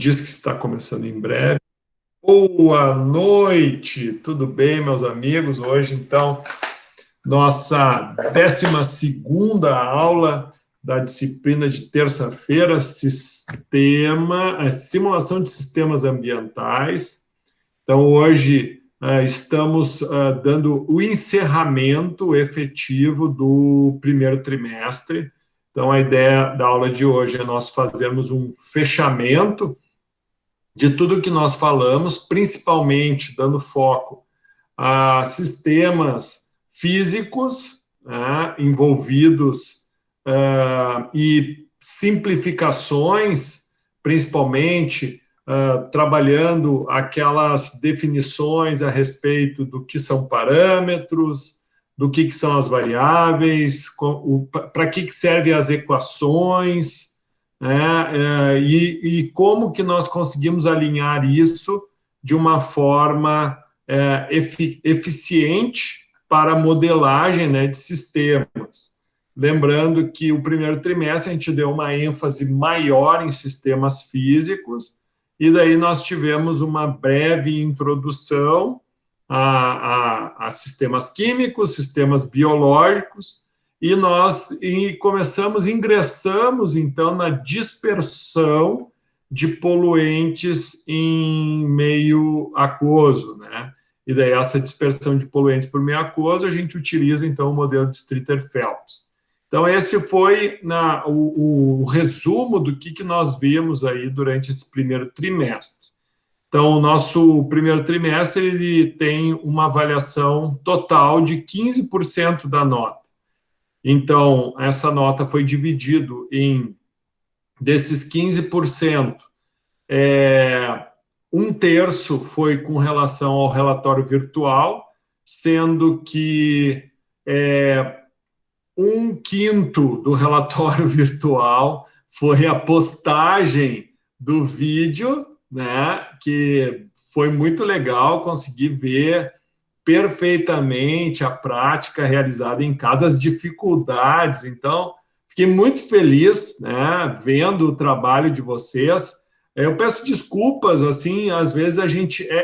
diz que está começando em breve. Boa noite, tudo bem, meus amigos? Hoje, então, nossa 12ª aula da disciplina de terça-feira, simulação de sistemas ambientais. Então, hoje estamos dando o encerramento efetivo do primeiro trimestre. Então, a ideia da aula de hoje é nós fazermos um fechamento de tudo que nós falamos, principalmente dando foco a sistemas físicos, né, envolvidos e simplificações, principalmente trabalhando aquelas definições a respeito do que são parâmetros, do que são as variáveis, para que servem as equações, né, e como que nós conseguimos alinhar isso de uma forma eficiente para a modelagem, né, de sistemas. Lembrando que o primeiro trimestre a gente deu uma ênfase maior em sistemas físicos, e daí nós tivemos uma breve introdução a sistemas químicos, sistemas biológicos, e nós ingressamos, então, na dispersão de poluentes em meio aquoso, né? E daí essa dispersão de poluentes por meio aquoso, a gente utiliza, então, o modelo de Streeter-Phelps. Então, esse foi o resumo do que nós vimos aí durante esse primeiro trimestre. Então, o nosso primeiro trimestre ele tem uma avaliação total de 15% da nota. Então, essa nota foi dividido desses 15%, um terço foi com relação ao relatório virtual, sendo que um quinto do relatório virtual foi a postagem do vídeo, né, que foi muito legal conseguir ver perfeitamente a prática realizada em casa, as dificuldades. Então, fiquei muito feliz, né, vendo o trabalho de vocês. Eu peço desculpas, assim, às vezes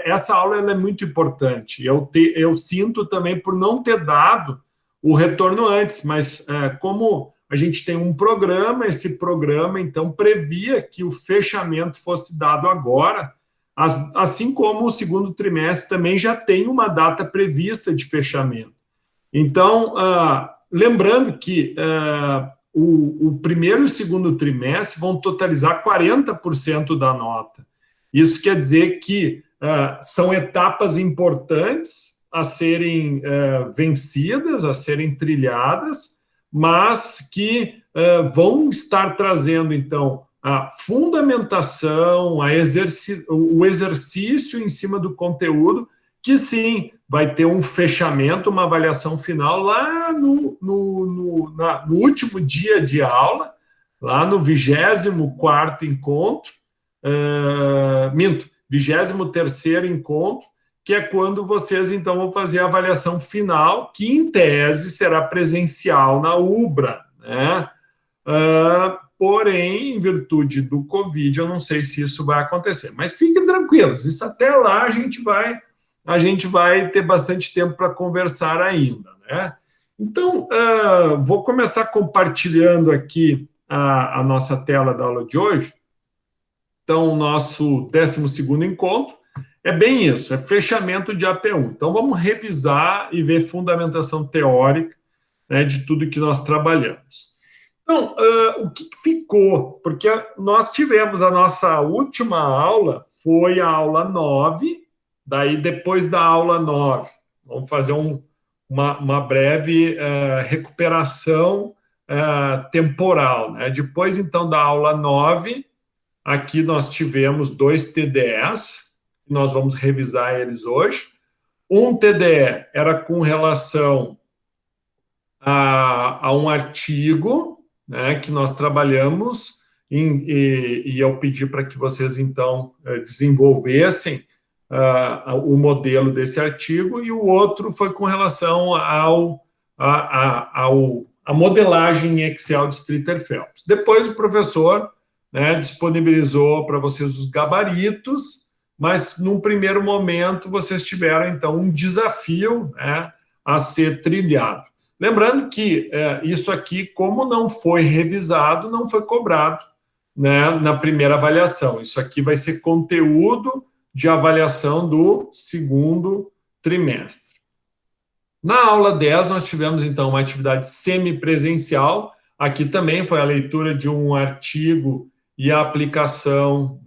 essa aula ela é muito importante. Eu sinto também por não ter dado o retorno antes, mas como a gente tem um programa, esse programa, então, previa que o fechamento fosse dado agora, assim como o segundo trimestre também já tem uma data prevista de fechamento. Então, lembrando que o primeiro e o segundo trimestre vão totalizar 40% da nota. Isso quer dizer que são etapas importantes a serem vencidas, a serem trilhadas, mas que vão estar trazendo, então, a fundamentação, o exercício em cima do conteúdo, que sim, vai ter um fechamento, uma avaliação final lá no último dia de aula, lá no 24º encontro, 23º encontro, que é quando vocês, então, vão fazer a avaliação final, que, em tese, será presencial na UBRA, né? Porém, em virtude do Covid, eu não sei se isso vai acontecer. Mas fiquem tranquilos, isso até lá a gente vai ter bastante tempo para conversar ainda, né? Então, vou começar compartilhando aqui a nossa tela da aula de hoje. Então, o nosso 12º encontro é bem isso, é fechamento de AP1. Então, vamos revisar e ver fundamentação teórica, né, de tudo que nós trabalhamos. Então, o que ficou? Porque nós tivemos a nossa última aula, foi a aula 9, daí depois da aula 9, vamos fazer uma breve recuperação temporal, né? Depois, então, da aula 9, aqui nós tivemos 2 TDEs, nós vamos revisar eles hoje. Um TDE era com relação a um artigo, né, que nós trabalhamos, e eu pedi para que vocês, então, desenvolvessem o modelo desse artigo, e o outro foi com relação à modelagem em Excel de Streeter-Phelps. Depois o professor né, disponibilizou para vocês os gabaritos, mas num primeiro momento vocês tiveram então um desafio, né, a ser trilhado. Lembrando que isso aqui, como não foi revisado, não foi cobrado, né, na primeira avaliação. Isso aqui vai ser conteúdo de avaliação do segundo trimestre. Na aula 10, nós tivemos, então, uma atividade semipresencial. Aqui também foi a leitura de um artigo e a aplicação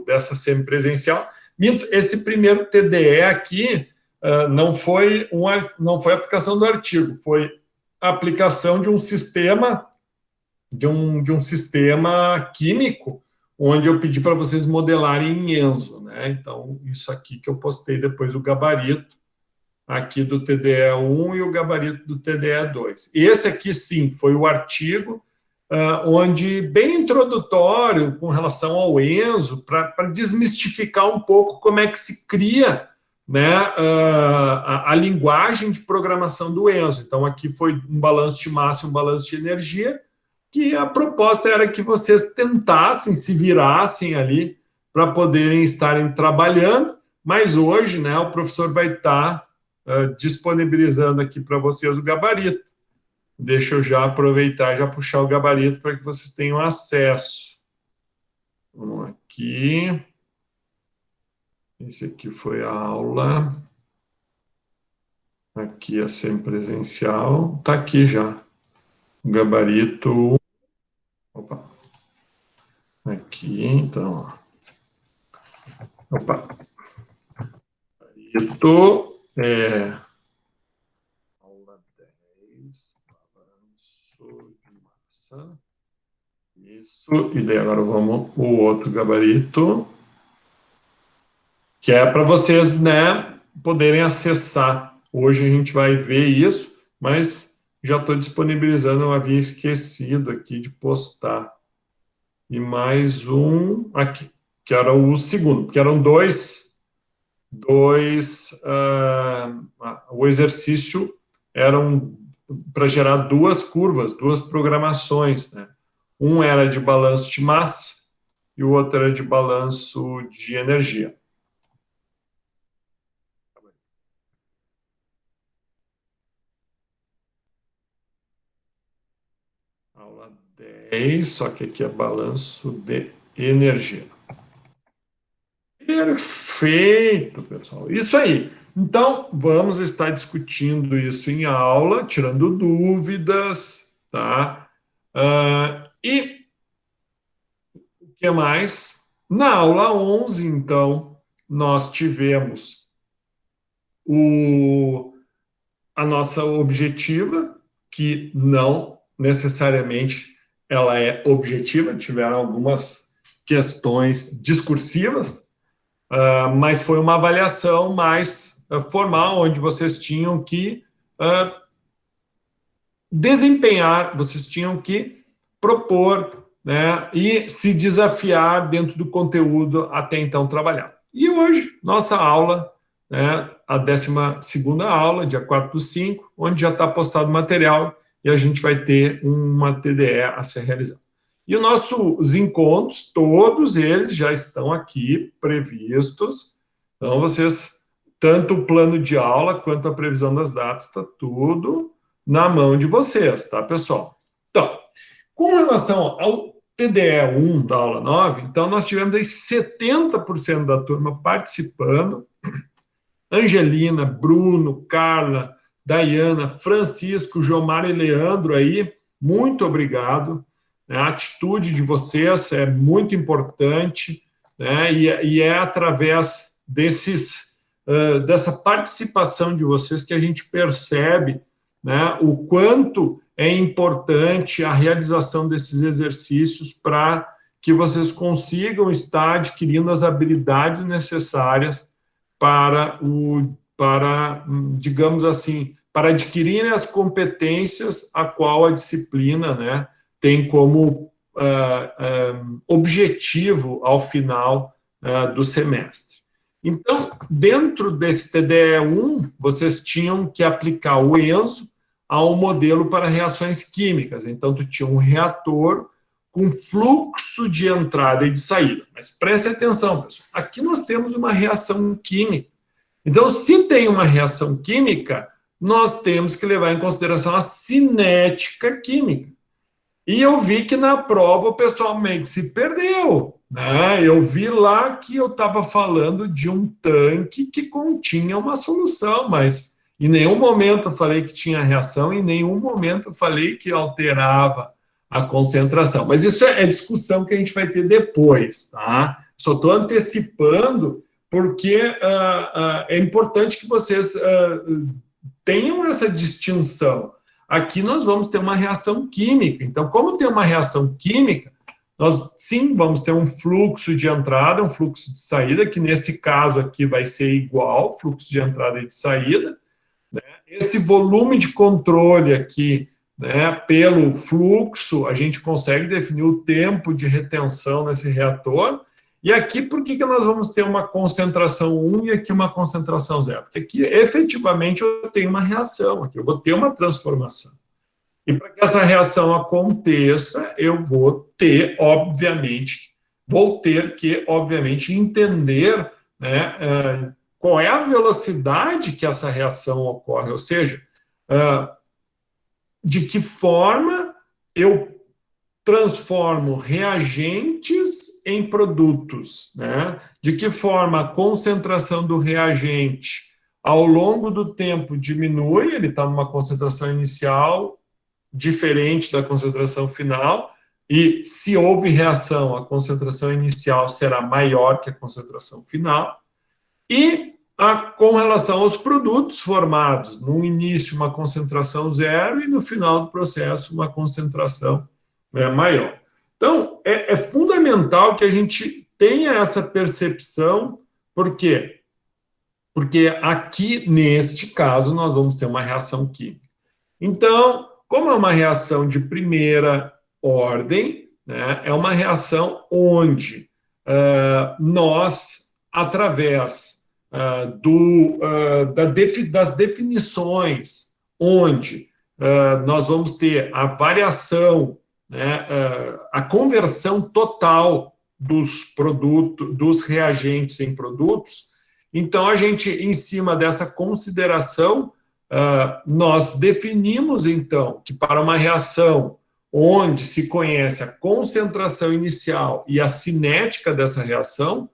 dessa semipresencial. Esse primeiro TDE aqui não foi a aplicação do artigo, foi a aplicação de um sistema, de um sistema químico, onde eu pedi para vocês modelarem em Enso, né? Então, isso aqui que eu postei depois, o gabarito aqui do TDE1 e o gabarito do TDE2. Esse aqui, sim, foi o artigo onde, bem introdutório com relação ao Enso, para desmistificar um pouco como é que se cria, né, a linguagem de programação do Enso. Então, aqui foi um balanço de massa e um balanço de energia, que a proposta era que vocês tentassem, se virassem ali para poderem estarem trabalhando, mas hoje, né, o professor vai estar disponibilizando aqui para vocês o gabarito. Deixa eu já aproveitar e já puxar o gabarito para que vocês tenham acesso. Vamos aqui. Esse aqui foi a aula. Aqui a semipresencial. Está aqui já. O gabarito. Opa. Aqui, então. Opa. Gabarito. Aula 10. Balanço de massa. Isso. E daí agora vamos o outro gabarito, que é para vocês, né, poderem acessar. Hoje a gente vai ver isso, mas já estou disponibilizando, eu havia esquecido aqui de postar. E mais um aqui, que era o segundo, porque eram dois o exercício eram para gerar duas curvas, duas programações, né? Um era de balanço de massa e o outro era de balanço de energia. Aula 10, só que aqui é balanço de energia. Perfeito, pessoal. Isso aí. Então, vamos estar discutindo isso em aula, tirando dúvidas, tá? E o que mais? Na aula 11, então, nós tivemos a nossa objetiva, que não necessariamente ela é objetiva, tiveram algumas questões discursivas, mas foi uma avaliação mais formal, onde vocês tinham que desempenhar, vocês tinham que propor, né, e se desafiar dentro do conteúdo até então trabalhado. E hoje, nossa aula, né, a 12ª aula, dia 4/5, onde já está postado o material e a gente vai ter uma TDE a ser realizada. E os nossos encontros, todos eles já estão aqui previstos. Então, vocês, tanto o plano de aula quanto a previsão das datas, está tudo na mão de vocês, tá, pessoal? Então, com relação ao TDE1 da aula 9, então nós tivemos aí 70% da turma participando. Angelina, Bruno, Carla, Dayana, Francisco, Jomar e Leandro aí, muito obrigado. A atitude de vocês é muito importante, né? E é através dessa participação de vocês que a gente percebe, né, o quanto é importante a realização desses exercícios para que vocês consigam estar adquirindo as habilidades necessárias para digamos assim, para adquirirem as competências a qual a disciplina, né, tem como objetivo ao final do semestre. Então, dentro desse TDE1, vocês tinham que aplicar o Enso a um modelo para reações químicas. Então, tu tinha um reator com fluxo de entrada e de saída. Mas preste atenção, pessoal. Aqui nós temos uma reação química. Então, se tem uma reação química, nós temos que levar em consideração a cinética química. E eu vi que na prova o pessoal meio que se perdeu, né? Eu vi lá que eu estava falando de um tanque que continha uma solução, mas em nenhum momento eu falei que tinha reação, em nenhum momento eu falei que alterava a concentração. Mas isso é discussão que a gente vai ter depois, tá? Só estou antecipando porque é importante que vocês tenham essa distinção. Aqui nós vamos ter uma reação química. Então, como tem uma reação química, nós sim vamos ter um fluxo de entrada, um fluxo de saída, que nesse caso aqui vai ser igual, fluxo de entrada e de saída. Né? Esse volume de controle aqui, né, pelo fluxo, a gente consegue definir o tempo de retenção nesse reator. E aqui, por que nós vamos ter uma concentração 1 e aqui uma concentração 0? Porque aqui, efetivamente, eu tenho uma reação, aqui eu vou ter uma transformação. E para que essa reação aconteça, eu vou ter, obviamente, entender, né, qual é a velocidade que essa reação ocorre, ou seja, de que forma eu transformo reagentes em produtos, né? De que forma a concentração do reagente ao longo do tempo diminui, ele está numa concentração inicial diferente da concentração final, e se houve reação, a concentração inicial será maior que a concentração final, e com relação aos produtos formados, no início uma concentração 0 e no final do processo uma concentração maior. Então, é fundamental que a gente tenha essa percepção, por quê? Porque aqui, neste caso, nós vamos ter uma reação química. Então, como é uma reação de primeira ordem, né, é uma reação onde nós, através das definições, onde nós vamos ter a variação, né, a conversão total dos produtos, dos reagentes em produtos. Então, a gente, em cima dessa consideração, nós definimos, então, que para uma reação onde se conhece a concentração inicial e a cinética dessa reação,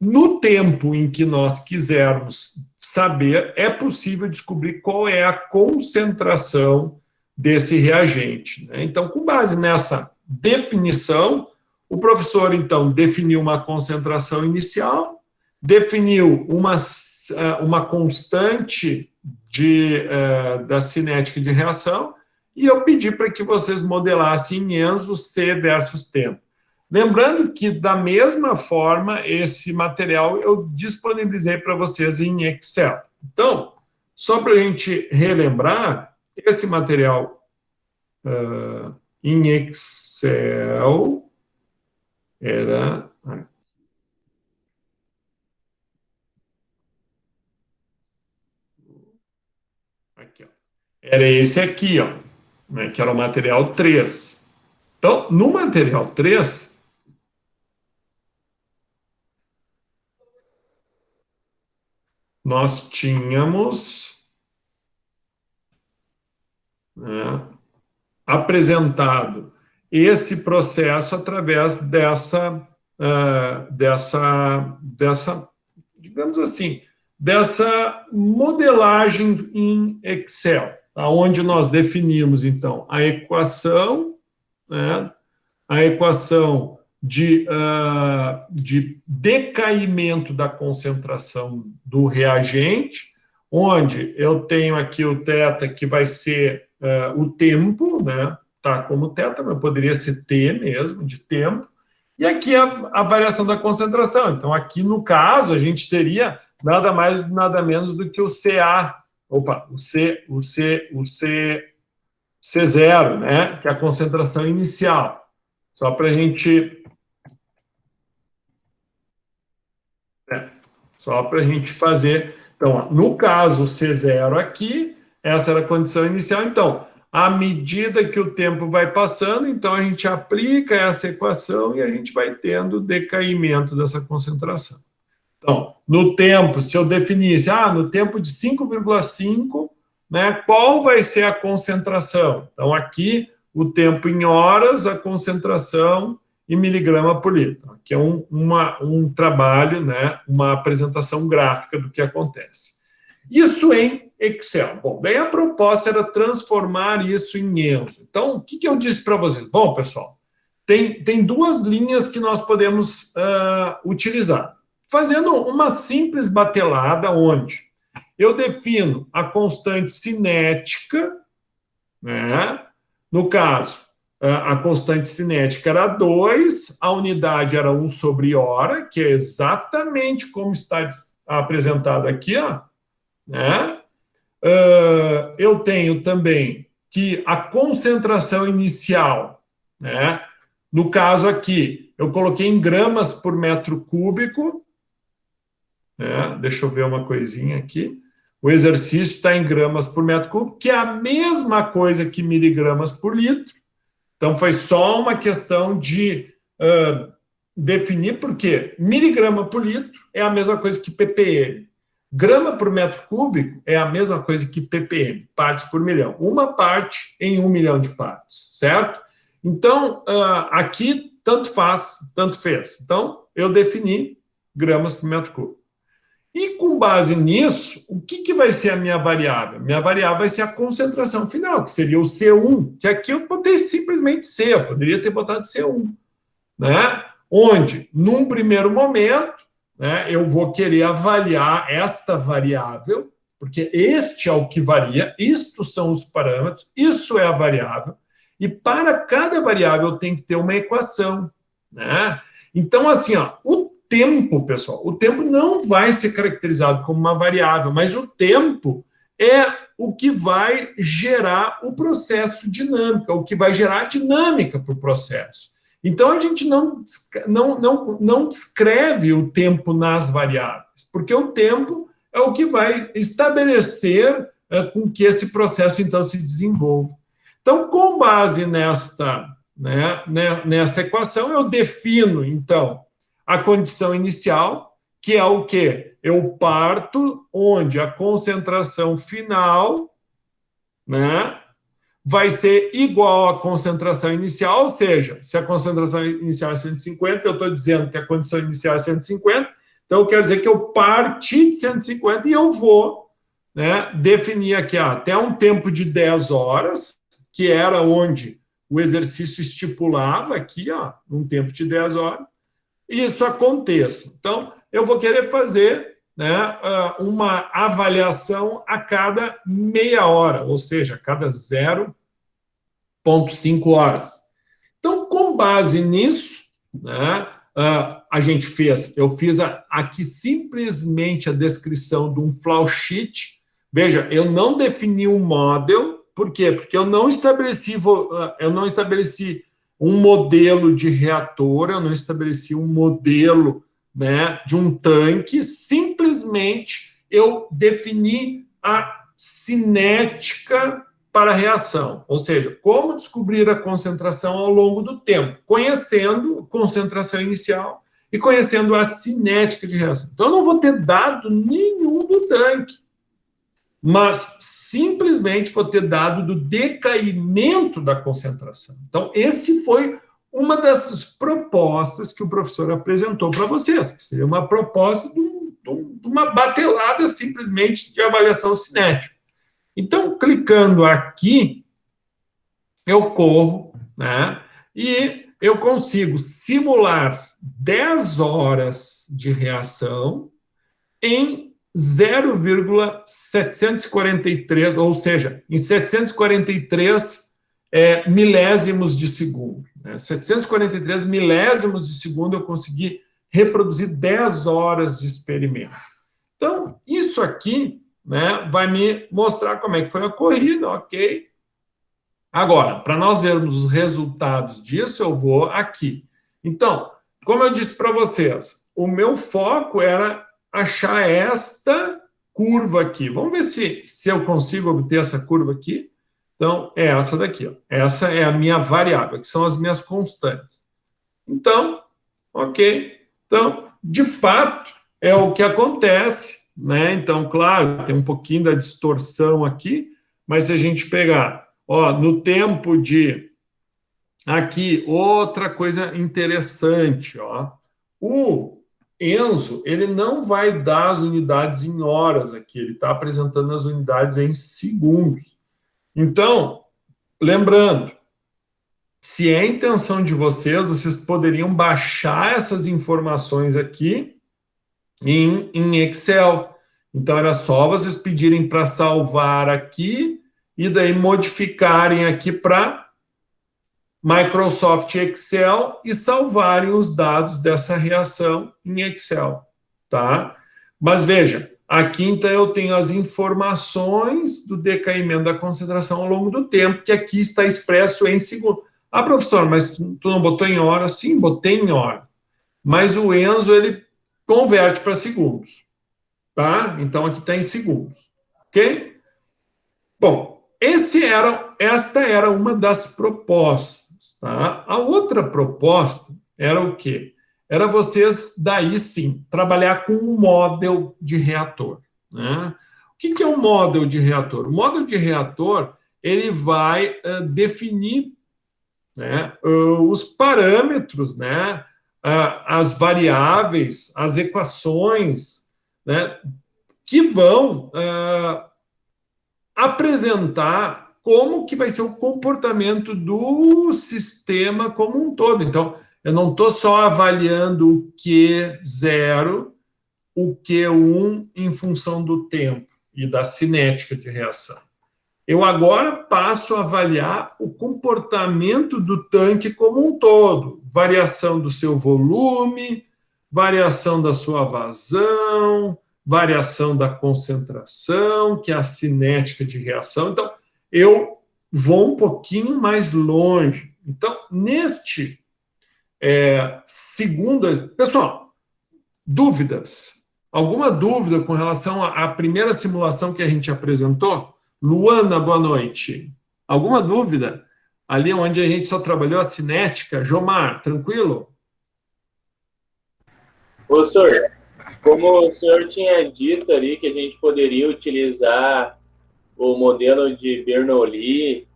no tempo em que nós quisermos saber, é possível descobrir qual é a concentração desse reagente. Né? Então, com base nessa definição, o professor, então, definiu uma concentração inicial, definiu uma constante da cinética de reação, e eu pedi para que vocês modelassem em Enzo C versus tempo. Lembrando que, da mesma forma, esse material eu disponibilizei para vocês em Excel. Então, só para a gente relembrar, esse material em Excel era... Aqui, ó. Era esse aqui, ó, né, que era o material 3. Então, no material 3, nós tínhamos, né, apresentado esse processo através dessa, digamos assim, dessa modelagem em Excel, onde nós definimos, então, a equação, né, a equação de decaimento da concentração do reagente, onde eu tenho aqui o θ, que vai ser o tempo, né? Tá como θ, mas poderia ser T mesmo, de tempo, e aqui a variação da concentração. Então, aqui no caso, a gente teria nada mais, nada menos do que o CA, o C0, né? Que é a concentração inicial. Só para a gente... Só para a gente fazer... Então, no caso C0 aqui, essa era a condição inicial. Então, à medida que o tempo vai passando, então a gente aplica essa equação e a gente vai tendo decaimento dessa concentração. Então, no tempo, se eu definisse, no tempo de 5,5, né, qual vai ser a concentração? Então, aqui, o tempo em horas, a concentração em miligrama por litro. Aqui é um trabalho, né, uma apresentação gráfica do que acontece. Isso em Excel. Bom, daí a proposta era transformar isso em Enso. Então, o que eu disse para vocês? Bom, pessoal, tem duas linhas que nós podemos utilizar. Fazendo uma simples batelada, onde eu defino a constante cinética, né? No caso, a constante cinética era 2, a unidade era 1 sobre hora, que é exatamente como está apresentado aqui, ó, né? Eu tenho também que a concentração inicial, né? No caso aqui, eu coloquei em gramas por metro cúbico, né? Deixa eu ver uma coisinha aqui. O exercício está em gramas por metro cúbico, que é a mesma coisa que miligramas por litro. Então, foi só uma questão de definir, porque miligrama por litro é a mesma coisa que ppm. Grama por metro cúbico é a mesma coisa que ppm, partes por milhão. Uma parte em 1 milhão de partes, certo? Então, aqui, tanto faz, tanto fez. Então, eu defini gramas por metro cúbico. E com base nisso, o que vai ser a minha variável? Minha variável vai ser a concentração final, que seria o C1, que aqui eu botei simplesmente C, eu poderia ter botado C1, né? Onde, num primeiro momento, né, eu vou querer avaliar esta variável, porque este é o que varia, isto são os parâmetros, isso é a variável, e para cada variável tem que ter uma equação, né? Então, assim, ó, o tempo, pessoal, o tempo não vai ser caracterizado como uma variável, mas o tempo é o que vai gerar o processo dinâmico, é o que vai gerar a dinâmica para o processo. Então, a gente não descreve o tempo nas variáveis, porque o tempo é o que vai estabelecer com que esse processo, então, se desenvolva. Então, com base nesta equação, eu defino, então, a condição inicial, que é o quê? Eu parto onde a concentração final, né, vai ser igual à concentração inicial, ou seja, se a concentração inicial é 150, eu estou dizendo que a condição inicial é 150, então eu quero dizer que eu parti de 150 e eu vou, né, definir aqui até um tempo de 10 horas, que era onde o exercício estipulava aqui, um tempo de 10 horas, isso aconteça. Então, eu vou querer fazer, né, uma avaliação a cada meia hora, ou seja, a cada 0,5 horas. Então, com base nisso, né, eu fiz aqui simplesmente a descrição de um flow sheet. Veja, eu não defini um model, por quê? Porque eu não estabeleci um modelo de reator, eu não estabeleci um modelo, né, de um tanque, simplesmente eu defini a cinética para a reação, ou seja, como descobrir a concentração ao longo do tempo, conhecendo a concentração inicial e conhecendo a cinética de reação. Então, eu não vou ter dado nenhum do tanque, mas simplesmente vou ter dado do decaimento da concentração. Então, esse foi uma dessas propostas que o professor apresentou para vocês, que seria uma proposta de uma batelada simplesmente de avaliação cinética. Então, clicando aqui, eu corro, né, e eu consigo simular 10 horas de reação em 0,743, ou seja, em 743 milésimos de segundo. 743 milésimos de segundo eu consegui reproduzir 10 horas de experimento. Então, isso aqui, né, vai me mostrar como é que foi a corrida, ok? Agora, para nós vermos os resultados disso, eu vou aqui. Então, como eu disse para vocês, o meu foco era achar esta curva aqui. Vamos ver se eu consigo obter essa curva aqui. Então, é essa daqui, ó. Essa é a minha variável, que são as minhas constantes. Então, ok? Então, de fato, é o que acontece, né? Então, claro, tem um pouquinho da distorção aqui, mas se a gente pegar, ó, no tempo de... Aqui, outra coisa interessante, ó. O Enzo, ele não vai dar as unidades em horas aqui, ele está apresentando as unidades em segundos. Então, lembrando, se é a intenção de vocês, vocês poderiam baixar essas informações aqui em Excel. Então, era só vocês pedirem para salvar aqui e daí modificarem aqui para Microsoft Excel e salvarem os dados dessa reação em Excel, tá? Mas veja, aqui então eu tenho as informações do decaimento da concentração ao longo do tempo, que aqui está expresso em segundo. Ah, professor, mas tu não botou em hora? Sim, botei em hora. Mas o Enzo, ele converte para segundos, tá? Então aqui está em segundos, ok? Bom, esta era uma das propostas. Tá? A outra proposta era o quê? Era vocês, daí sim, trabalhar com um model de reator. Né? O que é um model de reator? O model de reator, ele vai definir, né, os parâmetros, né, as variáveis, as equações, né, que vão apresentar como que vai ser o comportamento do sistema como um todo. Então, eu não estou só avaliando o Q0, o Q1 em função do tempo e da cinética de reação. Eu agora passo a avaliar o comportamento do tanque como um todo, variação do seu volume, variação da sua vazão, variação da concentração, que é a cinética de reação. Então, eu vou um pouquinho mais longe. Então, neste segundo... Pessoal, dúvidas? Alguma dúvida com relação à primeira simulação que a gente apresentou? Luana, boa noite. Alguma dúvida? Ali onde a gente só trabalhou a cinética. Jomar, tranquilo? Professor, como o senhor tinha dito ali que a gente poderia utilizar o modelo de Bernoulli,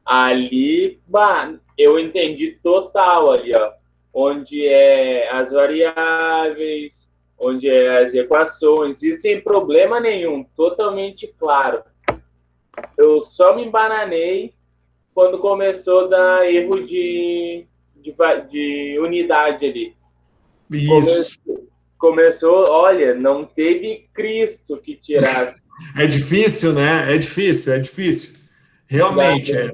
ali, eu entendi total ali, ó, onde é as variáveis, onde é as equações, e sem problema nenhum, totalmente claro. Eu só me embananei quando começou a dar erro de unidade ali. Isso. Começou, olha, não teve Cristo que tirasse. É difícil, né? É difícil. Realmente é.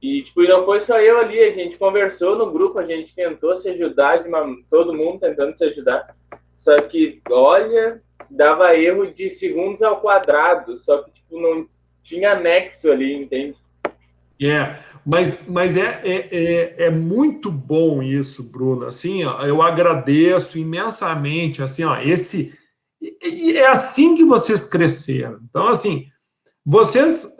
E, tipo, não foi só eu ali, a gente conversou no grupo, a gente tentou se ajudar, todo mundo tentando se ajudar. Só que, olha, dava erro de segundos ao quadrado, só que, tipo, não tinha nexo ali, entende? Mas é muito bom isso, Bruno. Assim, ó, eu agradeço imensamente. Assim, ó, é assim que vocês cresceram. Então, assim, vocês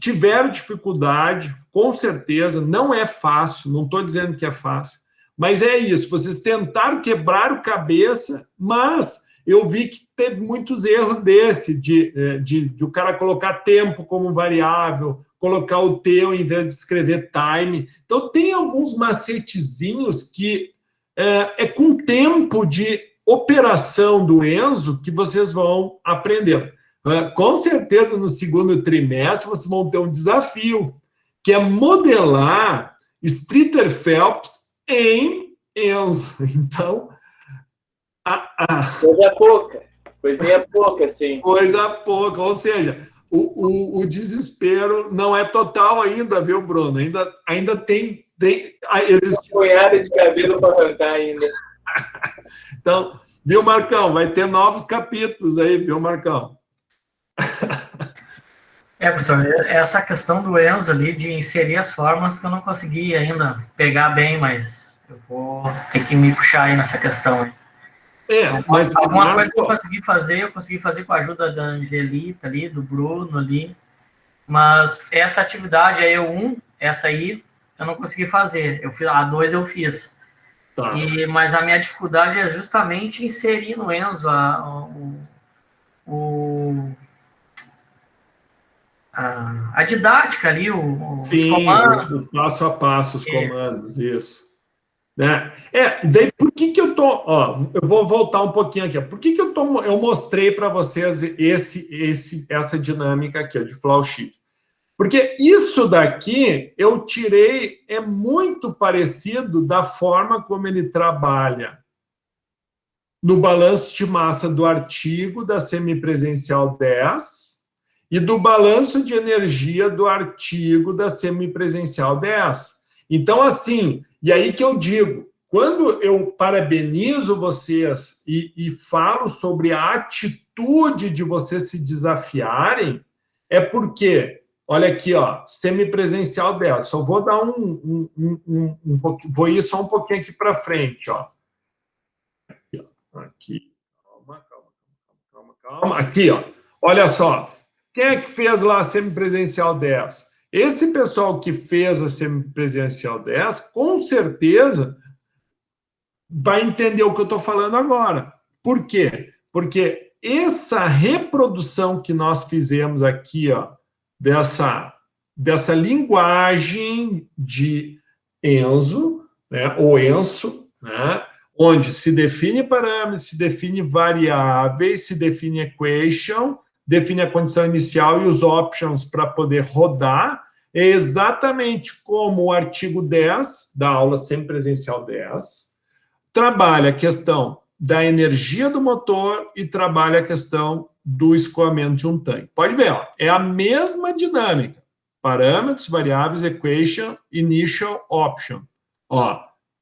tiveram dificuldade, com certeza. Não é fácil. Não estou dizendo que é fácil, mas é isso. Vocês tentaram quebrar o cabeça, mas eu vi que teve muitos erros de o cara colocar tempo como variável, colocar o T ao invés de escrever time. Então, tem alguns macetezinhos que é com tempo de operação do Enzo que vocês vão aprender. Com certeza, no segundo trimestre, vocês vão ter um desafio, que é modelar Streeter Phelps em Enzo. Então... Coisinha pouca, sim. Coisa pouca, ou seja... O desespero não é total ainda, viu, Bruno? Ainda tem existe punhado de cabelo para arrancar ainda. Então, viu, Marcão? Vai ter novos capítulos aí, viu, Marcão? Professor, essa questão do Enzo ali de inserir as formas que eu não consegui ainda pegar bem, mas eu vou ter que me puxar aí nessa questão aí. Mas alguma coisa que eu consegui fazer com a ajuda da Angelita ali, do Bruno ali, Mas essa atividade, a E1, essa aí, eu não consegui fazer. A 2 eu fiz. Tá. Mas a minha dificuldade é justamente inserir no Enzo a didática ali, os comandos. O passo a passo, os comandos, isso. Né? Daí por que eu tô, eu vou voltar um pouquinho aqui. Por que eu mostrei para vocês essa dinâmica aqui, de flow sheet? Porque isso daqui eu tirei, é muito parecido da forma como ele trabalha no balanço de massa do artigo da semipresencial 10 e do balanço de energia do artigo da semipresencial 10. Então, assim, e aí que eu digo, quando eu parabenizo vocês e falo sobre a atitude de vocês se desafiarem, é porque, olha aqui, semipresencial 10, só vou dar vou ir só um pouquinho aqui para frente, Aqui, calma. Aqui, olha só. Quem é que fez lá a semipresencial 10? Esse pessoal que fez a semipresencial 10, com certeza, vai entender o que eu estou falando agora. Por quê? Porque essa reprodução que nós fizemos aqui, dessa linguagem de Enzo, né, ou Enso, né, onde se define parâmetros, se define variáveis, se define equation, define a condição inicial e os options para poder rodar, é exatamente como o artigo 10 da aula semipresencial 10 trabalha a questão da energia do motor e trabalha a questão do escoamento de um tanque. Pode ver, é a mesma dinâmica. Parâmetros, variáveis, equation, initial, option.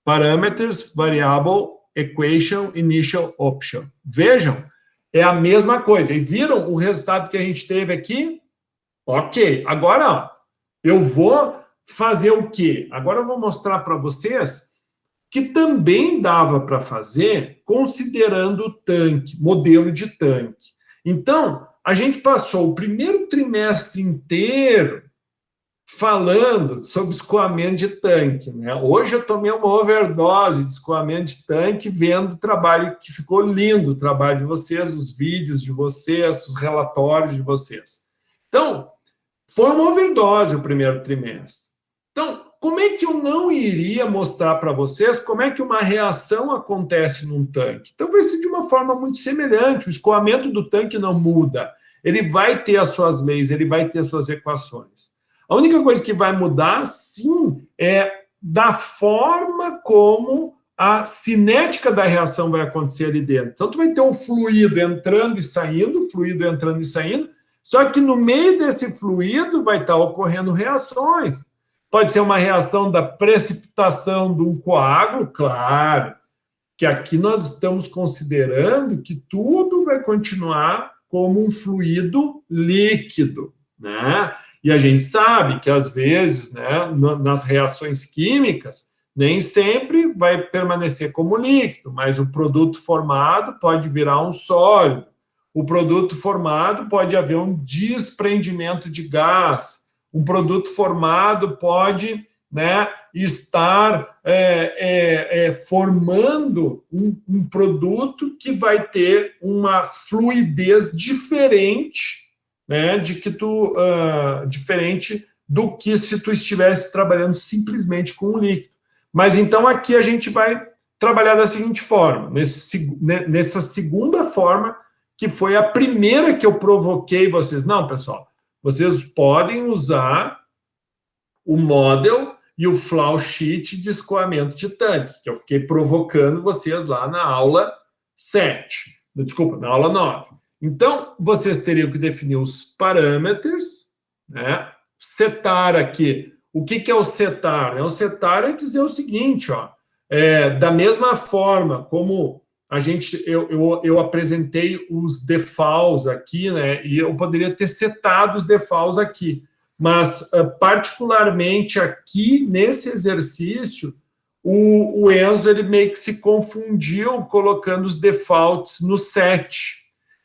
Parameters, variable, equation, initial, option. Vejam, é a mesma coisa. E viram o resultado que a gente teve aqui? Ok. Agora, eu vou fazer o quê? Agora eu vou mostrar para vocês que também dava para fazer considerando o tanque, modelo de tanque. Então, a gente passou o primeiro trimestre inteiro falando sobre escoamento de tanque, né? Hoje eu tomei uma overdose de escoamento de tanque, vendo o trabalho que ficou lindo, o trabalho de vocês, os vídeos de vocês, os relatórios de vocês. Então, foi uma overdose o primeiro trimestre. Então, como é que eu não iria mostrar para vocês como é que uma reação acontece num tanque? Então, vai ser de uma forma muito semelhante. O escoamento do tanque não muda. Ele vai ter as suas leis, ele vai ter as suas equações. A única coisa que vai mudar, sim, é da forma como a cinética da reação vai acontecer ali dentro. Então, tu vai ter um fluido entrando e saindo, só que no meio desse fluido vai estar ocorrendo reações. Pode ser uma reação da precipitação de um coágulo, claro, que aqui nós estamos considerando que tudo vai continuar como um fluido líquido, né? E a gente sabe que, às vezes, né, nas reações químicas, nem sempre vai permanecer como líquido, mas o produto formado pode virar um sólido. O produto formado pode haver um desprendimento de gás. Um produto formado pode, né, estar formando um produto que vai ter uma fluidez diferente, né, diferente do que se tu estivesse trabalhando simplesmente com um líquido. Mas então aqui a gente vai trabalhar da seguinte forma, nessa segunda forma, que foi a primeira que eu provoquei vocês. Não, pessoal, vocês podem usar o model e o flow sheet de escoamento de tanque, que eu fiquei provocando vocês lá na aula 7. Desculpa, na aula 9. Então, vocês teriam que definir os parâmetros, né? Setar aqui. O que é o setar? O setar é dizer o seguinte, da mesma forma como eu apresentei os defaults aqui, né? E eu poderia ter setado os defaults aqui. Mas, particularmente aqui, nesse exercício, o Enzo ele meio que se confundiu colocando os defaults no set.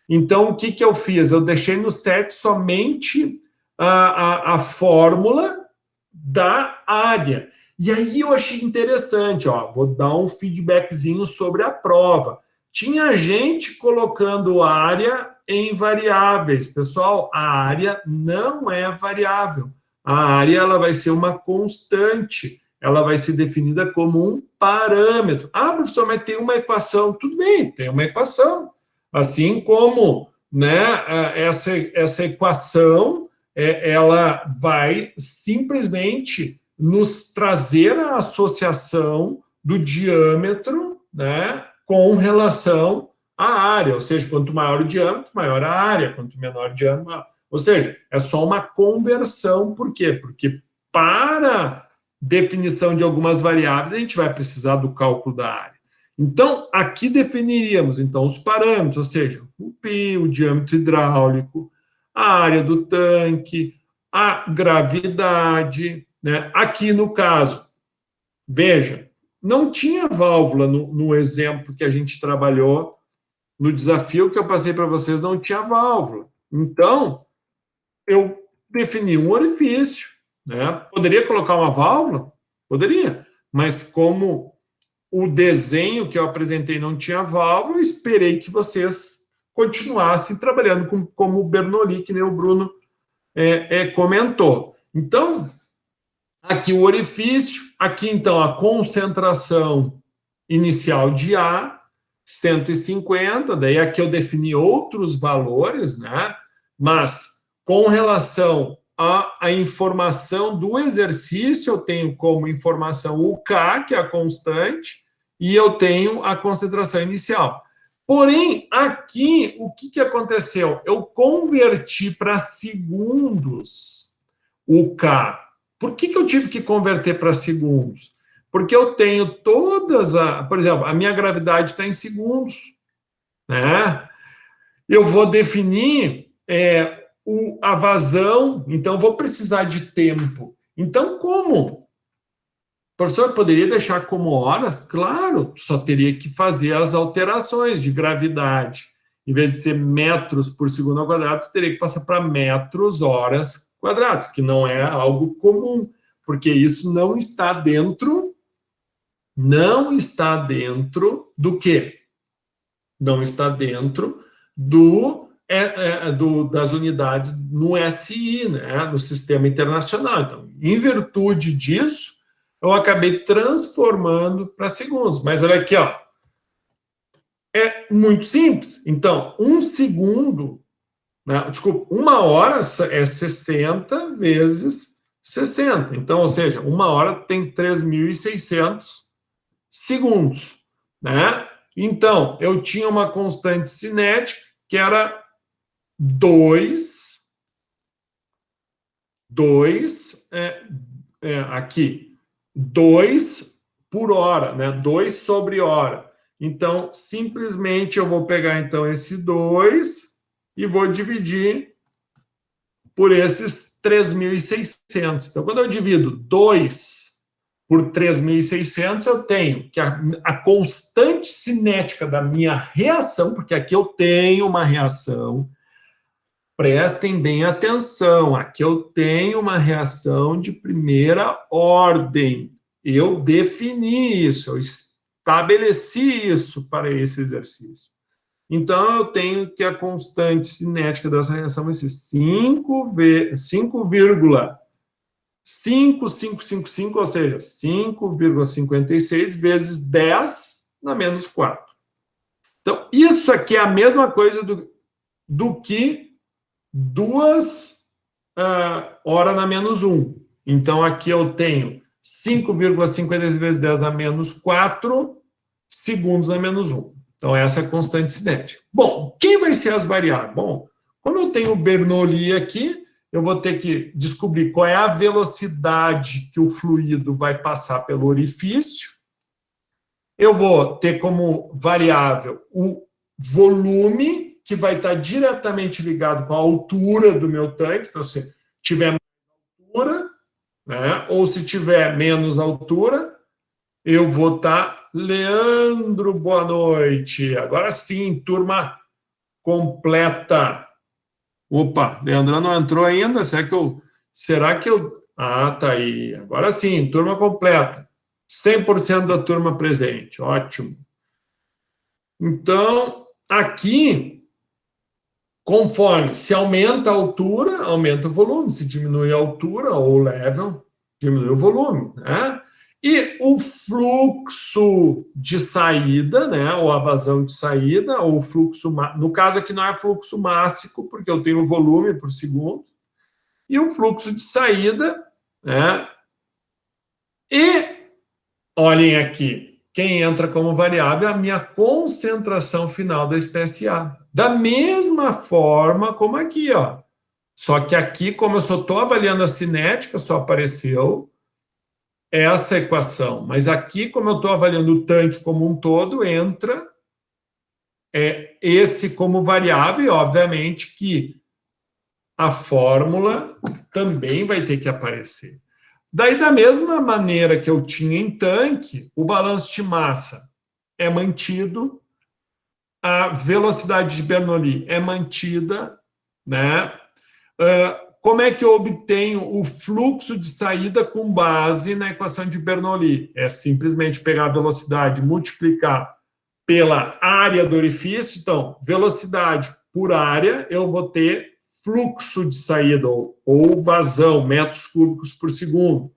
Então, o que eu fiz? Eu deixei no set somente a fórmula da área. E aí eu achei interessante, ó, vou dar um feedbackzinho sobre a prova. Tinha gente colocando área em variáveis. Pessoal, a área não é variável. A área ela vai ser uma constante. Ela vai ser definida como um parâmetro. Ah, professor, mas tem uma equação. Tudo bem, tem uma equação. Assim como, né, essa equação, ela vai simplesmente nos trazer a associação do diâmetro, né, com relação à área. Ou seja, quanto maior o diâmetro, maior a área. Quanto menor o diâmetro, maior. Ou seja, é só uma conversão. Por quê? Porque para definição de algumas variáveis, a gente vai precisar do cálculo da área. Então, aqui definiríamos, então, os parâmetros, ou seja, o π, o diâmetro hidráulico, a área do tanque, a gravidade, né? Aqui, no caso, veja, não tinha válvula no exemplo que a gente trabalhou, no desafio que eu passei para vocês, não tinha válvula. Então, eu defini um orifício, né? Poderia colocar uma válvula? Poderia, mas como o desenho que eu apresentei não tinha válvula, eu esperei que vocês continuassem trabalhando como o Bernoulli, que nem o Bruno comentou. Então, aqui o orifício, aqui então a concentração inicial de A, 150, daí aqui eu defini outros valores, né? Mas com relação à informação do exercício, eu tenho como informação o K, que é a constante, e eu tenho a concentração inicial. Porém, aqui, o que aconteceu? Eu converti para segundos o K. Por que eu tive que converter para segundos? Porque eu tenho por exemplo, a minha gravidade está em segundos, né? Eu vou definir a vazão, então vou precisar de tempo. Então, como? O professor poderia deixar como horas? Claro, só teria que fazer as alterações de gravidade. Em vez de ser metros por segundo ao quadrado, teria que passar para metros horas quadrado, que não é algo comum, porque isso não está dentro do quê? Não está dentro das unidades no SI, né, no Sistema Internacional. Então, em virtude disso, eu acabei transformando para segundos. Mas olha aqui, ó, é muito simples. Então, um segundo, né, desculpa, uma hora é 60 vezes 60. Então, ou seja, uma hora tem 3.600 segundos, né? Então, eu tinha uma constante cinética que era 2 por hora, né? 2 sobre hora. Então, simplesmente eu vou pegar então esse 2 e vou dividir por esses 3.600. Então, quando eu divido 2 por 3.600, eu tenho que a constante cinética da minha reação, porque aqui eu tenho uma reação, prestem bem atenção, aqui eu tenho uma reação de primeira ordem. Eu defini isso, eu estabeleci isso para esse exercício. Então, eu tenho que a constante cinética dessa reação vai ser 5,5555, ou seja, 5,56 vezes 10 na menos 4. Então, isso aqui é a mesma coisa do que 2 horas na menos 1. Então, aqui eu tenho 5,56 vezes 10 na menos 4 segundos na menos 1. Então, essa é a constante cinética. Bom, quem vai ser as variáveis? Bom, como eu tenho o Bernoulli aqui, eu vou ter que descobrir qual é a velocidade que o fluido vai passar pelo orifício. Eu vou ter como variável o volume, que vai estar diretamente ligado com a altura do meu tanque. Então, se tiver mais altura, né, ou se tiver menos altura, eu vou estar... Leandro, boa noite. Agora sim, turma completa. Opa, Leandro não entrou ainda, será que eu... Ah, tá aí, agora sim, turma completa. 100% da turma presente, ótimo. Então, aqui, conforme se aumenta a altura, aumenta o volume, se diminui a altura ou o level, diminui o volume, né? E o fluxo de saída, né, ou a vazão de saída, ou o fluxo, no caso aqui não é fluxo mássico, porque eu tenho volume por segundo, e o fluxo de saída, né? E olhem aqui, quem entra como variável é a minha concentração final da espécie A. Da mesma forma como aqui, ó. Só que aqui, como eu só estou avaliando a cinética, só apareceu essa equação. Mas aqui, como eu estou avaliando o tanque como um todo, entra esse como variável, e obviamente que a fórmula também vai ter que aparecer. Daí, da mesma maneira que eu tinha em tanque, o balanço de massa é mantido, a velocidade de Bernoulli é mantida, né? Como é que eu obtenho o fluxo de saída com base na equação de Bernoulli? É simplesmente pegar a velocidade, multiplicar pela área do orifício. Então, velocidade por área, eu vou ter fluxo de saída, ou vazão, metros cúbicos por segundo.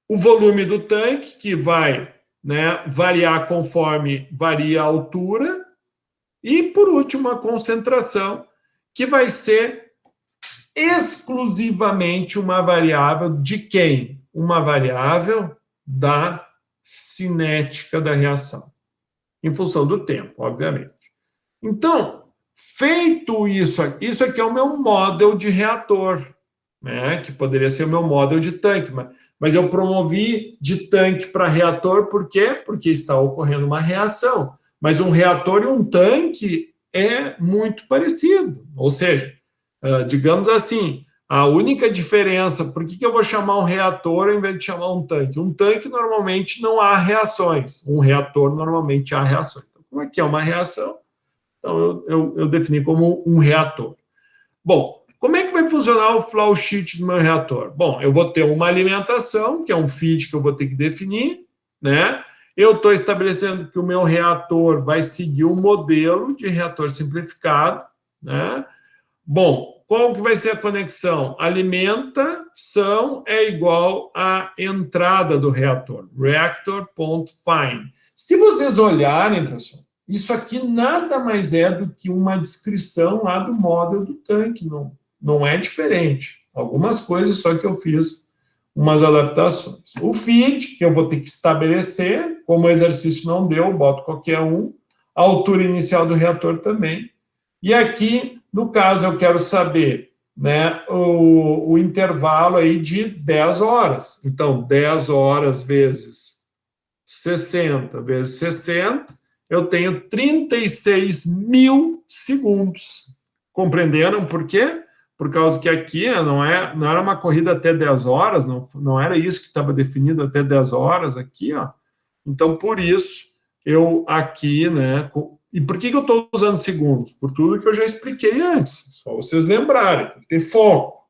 O volume do tanque, que vai, né, variar conforme varia a altura. E, por último, a concentração, que vai ser exclusivamente uma variável de quem? Uma variável da cinética da reação, em função do tempo, obviamente. Então, feito isso aqui é o meu model de reator, né? Que poderia ser o meu model de tanque, mas eu promovi de tanque para reator, por quê? Porque está ocorrendo uma reação. Mas um reator e um tanque é muito parecido. Ou seja, digamos assim, a única diferença, por que eu vou chamar um reator ao invés de chamar um tanque? Um tanque normalmente não há reações, um reator normalmente há reações. Então, como é que é uma reação? Então, eu defini como um reator. Bom, como é que vai funcionar o flow sheet do meu reator? Bom, eu vou ter uma alimentação, que é um feed que eu vou ter que definir, né? Eu estou estabelecendo que o meu reator vai seguir um modelo de reator simplificado, né? Bom, qual que vai ser a conexão? Alimentação é igual à entrada do reator, reactor.find. Se vocês olharem, pessoal, isso aqui nada mais é do que uma descrição lá do modelo do tanque, não é diferente. Algumas coisas só que eu fiz umas adaptações. O feed, que eu vou ter que estabelecer, como o exercício não deu, boto qualquer um, a altura inicial do reator também. E aqui, no caso, eu quero saber, né, o intervalo aí de 10 horas. Então, 10 horas vezes 60 vezes 60, eu tenho 36 mil segundos. Compreenderam por quê? Por causa que aqui não era uma corrida até 10 horas, não era isso que estava definido até 10 horas aqui, ó. Então, por isso, eu aqui, né... E por que eu estou usando segundos? Por tudo que eu já expliquei antes. Só vocês lembrarem, tem que ter foco.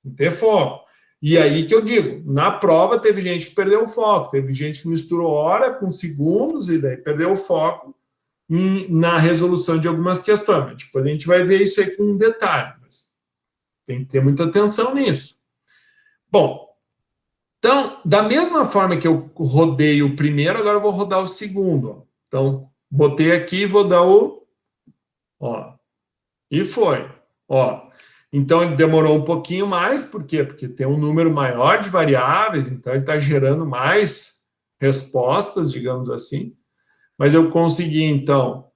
Tem que ter foco. E aí que eu digo, na prova teve gente que perdeu o foco, teve gente que misturou hora com segundos e daí perdeu o foco na resolução de algumas questões. Mas depois a gente vai ver isso aí com um detalhe, mas tem que ter muita atenção nisso. Bom, então, da mesma forma que eu rodei o primeiro, agora eu vou rodar o segundo. Então, botei aqui e vou dar o... Ó, e foi. Ó, então, ele demorou um pouquinho mais, por quê? Porque tem um número maior de variáveis, então ele está gerando mais respostas, digamos assim. Mas eu consegui, então,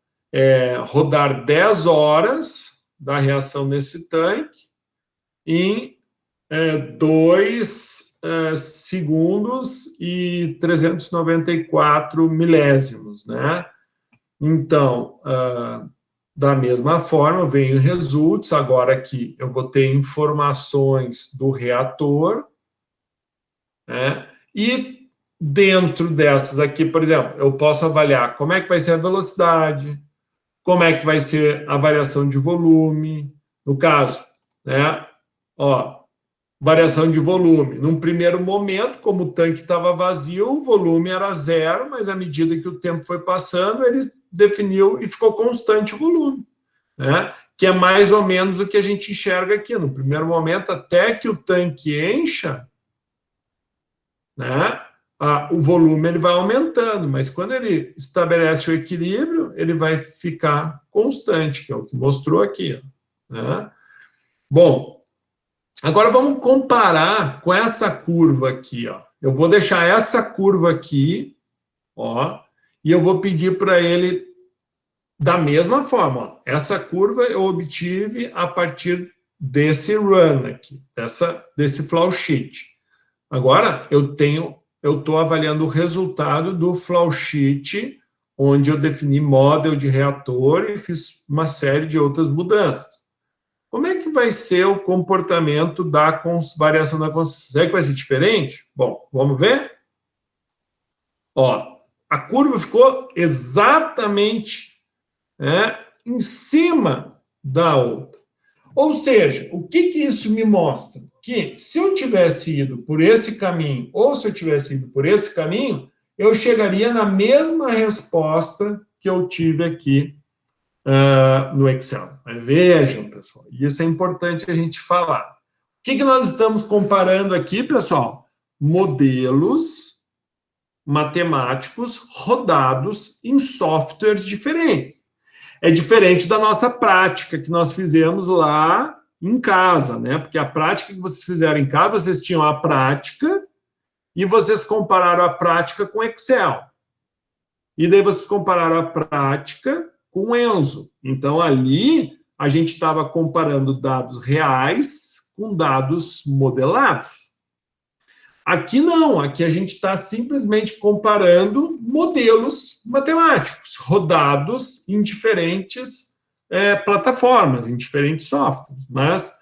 rodar 10 horas da reação nesse tanque em 2 segundos e 394 milésimos, né? Então, da mesma forma, vem o results. Agora aqui eu vou ter informações do reator, né? E dentro dessas aqui, por exemplo, eu posso avaliar como é que vai ser a velocidade, como é que vai ser a variação de volume, no caso, né? Ó, variação de volume. Num primeiro momento, como o tanque estava vazio, o volume era 0, mas à medida que o tempo foi passando, ele definiu e ficou constante o volume, né? Que é mais ou menos o que a gente enxerga aqui. No primeiro momento, até que o tanque encha, né? O volume ele vai aumentando, mas quando ele estabelece o equilíbrio, ele vai ficar constante, que é o que mostrou aqui, né? Bom, agora vamos comparar com essa curva aqui, ó. Eu vou deixar essa curva aqui, ó, e eu vou pedir para ele da mesma forma, ó. Essa curva eu obtive a partir desse run aqui, desse flow sheet. Agora eu estou avaliando o resultado do flow sheet, onde eu defini model de reator e fiz uma série de outras mudanças. Como é que vai ser o comportamento da variação da consistência? Será que vai ser diferente? Bom, vamos ver? Ó, a curva ficou exatamente, né, em cima da outra. Ou seja, o que isso me mostra? Que se eu tivesse ido por esse caminho ou se eu tivesse ido por esse caminho, eu chegaria na mesma resposta que eu tive aqui no Excel. Mas vejam, pessoal, isso é importante a gente falar. O que nós estamos comparando aqui, pessoal? Modelos matemáticos rodados em softwares diferentes. É diferente da nossa prática que nós fizemos lá em casa, né? Porque a prática que vocês fizeram em casa, vocês tinham a prática e vocês compararam a prática com Excel. E daí vocês compararam a prática com o Enzo. Então, ali, a gente estava comparando dados reais com dados modelados. Aqui não, aqui a gente está simplesmente comparando modelos matemáticos rodados em diferentes plataformas, em diferentes softwares. Mas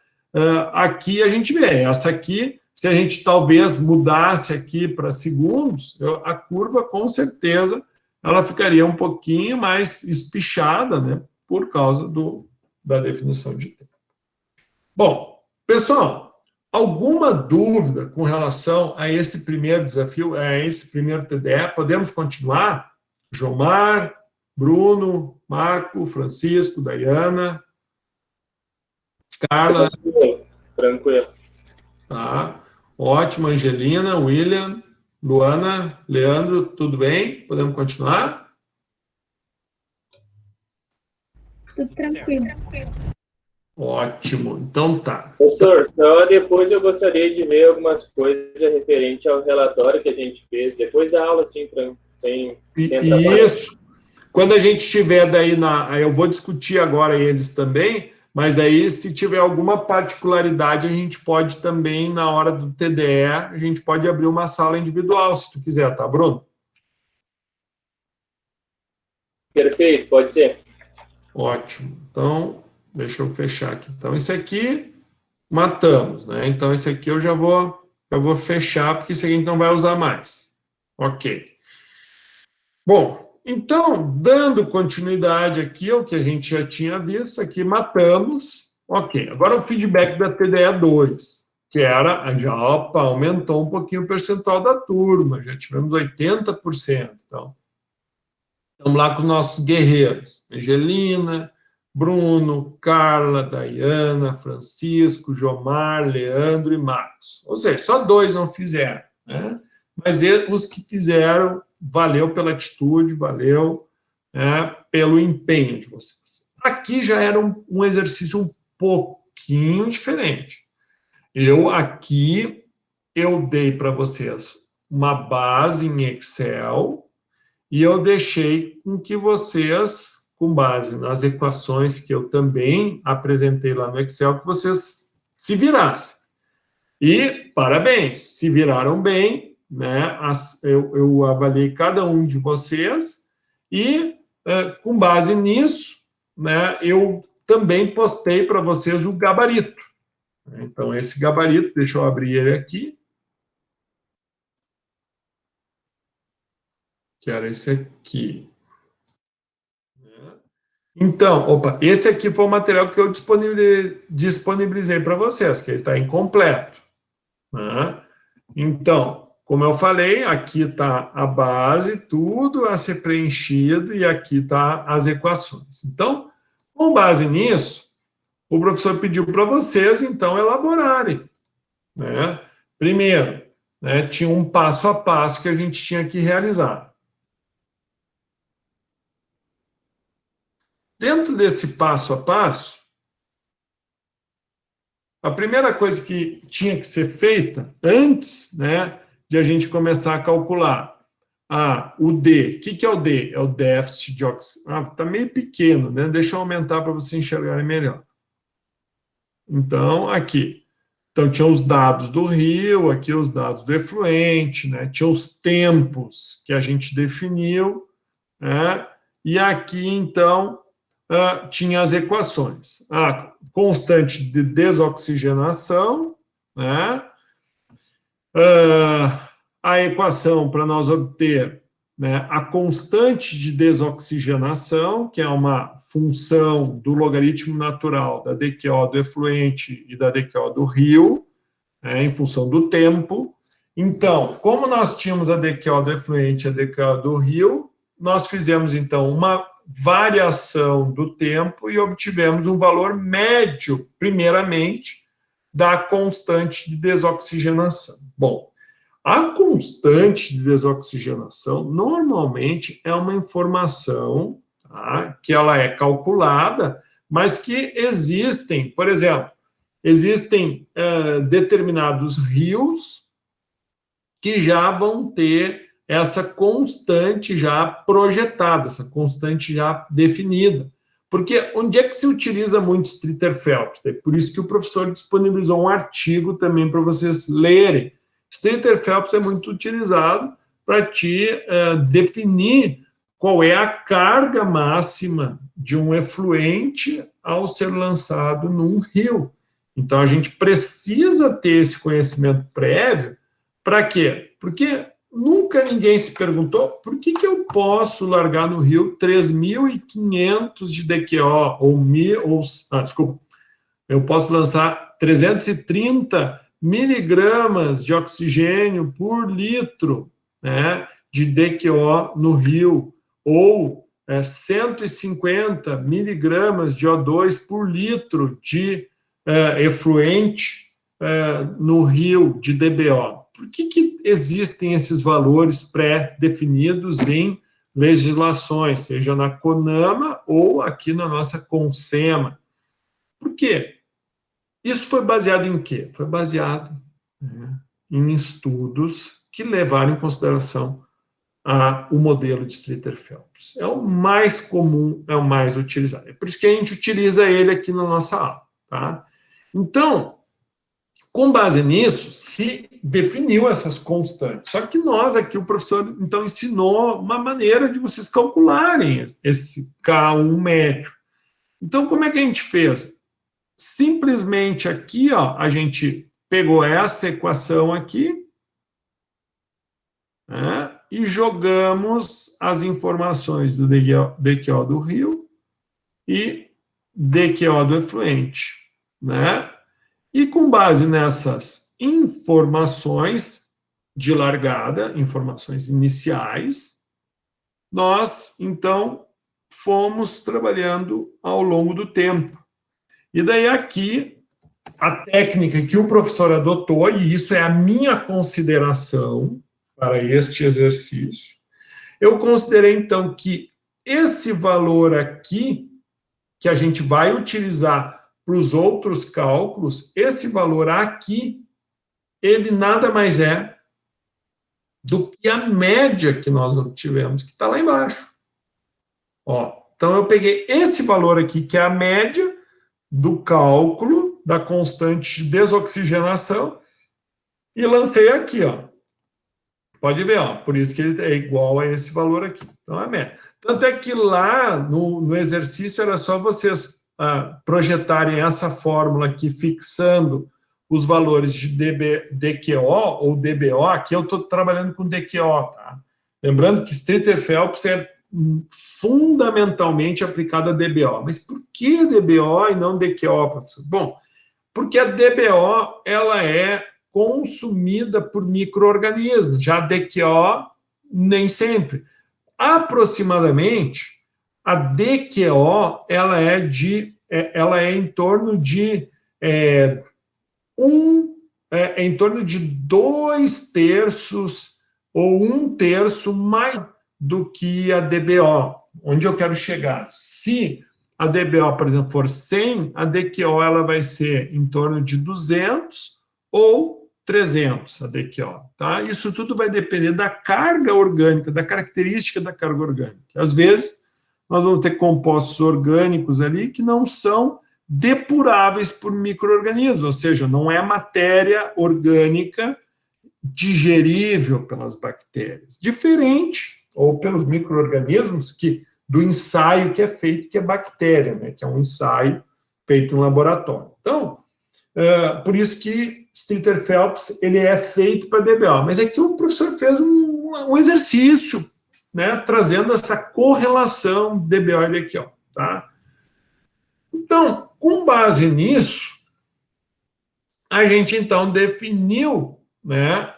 aqui a gente vê, essa aqui, se a gente talvez mudasse aqui para segundos, a curva com certeza ela ficaria um pouquinho mais espichada, né, por causa da definição de tempo. Bom, pessoal, alguma dúvida com relação a esse primeiro desafio, a esse primeiro TDE? Podemos continuar? Jomar, Bruno, Marco, Francisco, Dayana, Carla. Tranquilo. Tá. Ótimo, Angelina, William, Luana, Leandro, tudo bem? Podemos continuar? Tudo tranquilo. Ótimo, então tá. Professor, só depois eu gostaria de ver algumas coisas referente ao relatório que a gente fez, depois da aula, assim, sem Isso. Quando a gente estiver daí eu vou discutir agora eles também, mas daí se tiver alguma particularidade, a gente pode também, na hora do TDE, a gente pode abrir uma sala individual, se tu quiser, tá, Bruno? Perfeito, pode ser. Ótimo. Então, deixa eu fechar aqui. Então, esse aqui, matamos, né? Então, esse aqui eu já vou fechar, porque esse aqui a gente não vai usar mais. Ok. Bom, então, dando continuidade aqui ao que a gente já tinha visto, aqui matamos. Ok, agora o feedback da TDE 2, que era, já aumentou um pouquinho o percentual da turma, já tivemos 80%. Então, estamos lá com os nossos guerreiros. Angelina, Bruno, Carla, Dayana, Francisco, Jomar, Leandro e Marcos. Ou seja, só 2 não fizeram, né? Mas os que fizeram, valeu pela atitude, valeu, né, pelo empenho de vocês. Aqui já era um exercício um pouquinho diferente. Eu dei para vocês uma base em Excel e eu deixei com que vocês, com base nas equações que eu também apresentei lá no Excel, que vocês se virassem. E, parabéns, se viraram bem, né? Eu avaliei cada um de vocês e, com base nisso, né, eu também postei para vocês o gabarito. Então, esse gabarito, deixa eu abrir ele aqui. Que era esse aqui. Então, opa, esse aqui foi o material que eu disponibilizei para vocês, que ele está incompleto, né? Então, como eu falei, aqui está a base, tudo a ser preenchido, e aqui está as equações. Então, com base nisso, o professor pediu para vocês, então, elaborarem, né? Primeiro, né, tinha um passo a passo que a gente tinha que realizar. Dentro desse passo a passo, a primeira coisa que tinha que ser feita antes, né, de a gente começar a calcular o D. O que é o D? É o déficit de oxigênio. Está meio pequeno, né? Deixa eu aumentar para vocês enxergarem melhor. Então, aqui. Então, tinha os dados do rio, aqui os dados do efluente, né? Tinha os tempos que a gente definiu, né? E aqui, então, tinha as equações. A constante de desoxigenação, né? A equação para nós obter, né, a constante de desoxigenação, que é uma função do logaritmo natural da DQO do efluente e da DQO do rio, né, em função do tempo. Então, como nós tínhamos a DQO do efluente e a DQO do rio, nós fizemos, então, uma variação do tempo e obtivemos um valor médio, primeiramente, da constante de desoxigenação. Bom, a constante de desoxigenação, normalmente, é uma informação, tá, que ela é calculada, mas que existem, por exemplo, existem determinados rios que já vão ter essa constante já projetada, essa constante já definida. Porque onde é que se utiliza muito Streeter-Phelps? É por isso que o professor disponibilizou um artigo também para vocês lerem. Streeter-Phelps é muito utilizado para te definir qual é a carga máxima de um efluente ao ser lançado num rio. Então, a gente precisa ter esse conhecimento prévio. Para quê? Porque nunca ninguém se perguntou por que eu posso largar no rio 3.500 de DQO, eu posso lançar 330 miligramas de oxigênio por litro, né, de DQO no rio, ou 150 miligramas de O2 por litro de efluente no rio de DBO. Por que existem esses valores pré-definidos em legislações, seja na CONAMA ou aqui na nossa CONSEMA? Por quê? Isso foi baseado em quê? Foi baseado, né, em estudos que levaram em consideração o modelo de Streeter-Phelps. É o mais comum, é o mais utilizado. É por isso que a gente utiliza ele aqui na nossa aula, tá? Então, com base nisso, se definiu essas constantes. Só que nós aqui, o professor, então, ensinou uma maneira de vocês calcularem esse K1 médio. Então, como é que a gente fez? Simplesmente aqui, ó, a gente pegou essa equação aqui, né, e jogamos as informações do DQO do rio e DQO do efluente, né? E com base nessas informações de largada, informações iniciais, nós, então, fomos trabalhando ao longo do tempo. E daí aqui, a técnica que o professor adotou, e isso é a minha consideração para este exercício, eu considerei, então, que esse valor aqui, que a gente vai utilizar para os outros cálculos, esse valor aqui, ele nada mais é do que a média que nós obtivemos, que está lá embaixo. Ó, então, eu peguei esse valor aqui, que é a média do cálculo da constante de desoxigenação, e lancei aqui, ó. Pode ver, ó, por isso que ele é igual a esse valor aqui. Então, é a média. Tanto é que lá no exercício era só vocês projetarem essa fórmula aqui, fixando os valores de DQO ou DBO. Aqui eu estou trabalhando com DQO, tá? Lembrando que Streeter-Phelps é fundamentalmente aplicado a DBO. Mas por que DBO e não DQO, professor? Bom, porque a DBO ela é consumida por micro-organismos, já a DQO nem sempre. Aproximadamente, a DQO ela é em torno de em torno de 2/3 ou 1/3 mais do que a DBO. Onde eu quero chegar? Se a DBO, por exemplo, for 100, a DQO ela vai ser em torno de 200 ou 300, a DQO. Tá? Isso tudo vai depender da carga orgânica, da característica da carga orgânica. Às vezes, nós vamos ter compostos orgânicos ali que não são depuráveis por micro-organismos, ou seja, não é matéria orgânica digerível pelas bactérias. Diferente, ou pelos micro-organismos, do ensaio que é feito, que é bactéria, né, que é um ensaio feito no laboratório. Então, por isso que Streeter-Phelps ele é feito para DBO. Mas aqui o professor fez um exercício, né, trazendo essa correlação DBO e DQO. Tá? Então, com base nisso, a gente, então, definiu, né,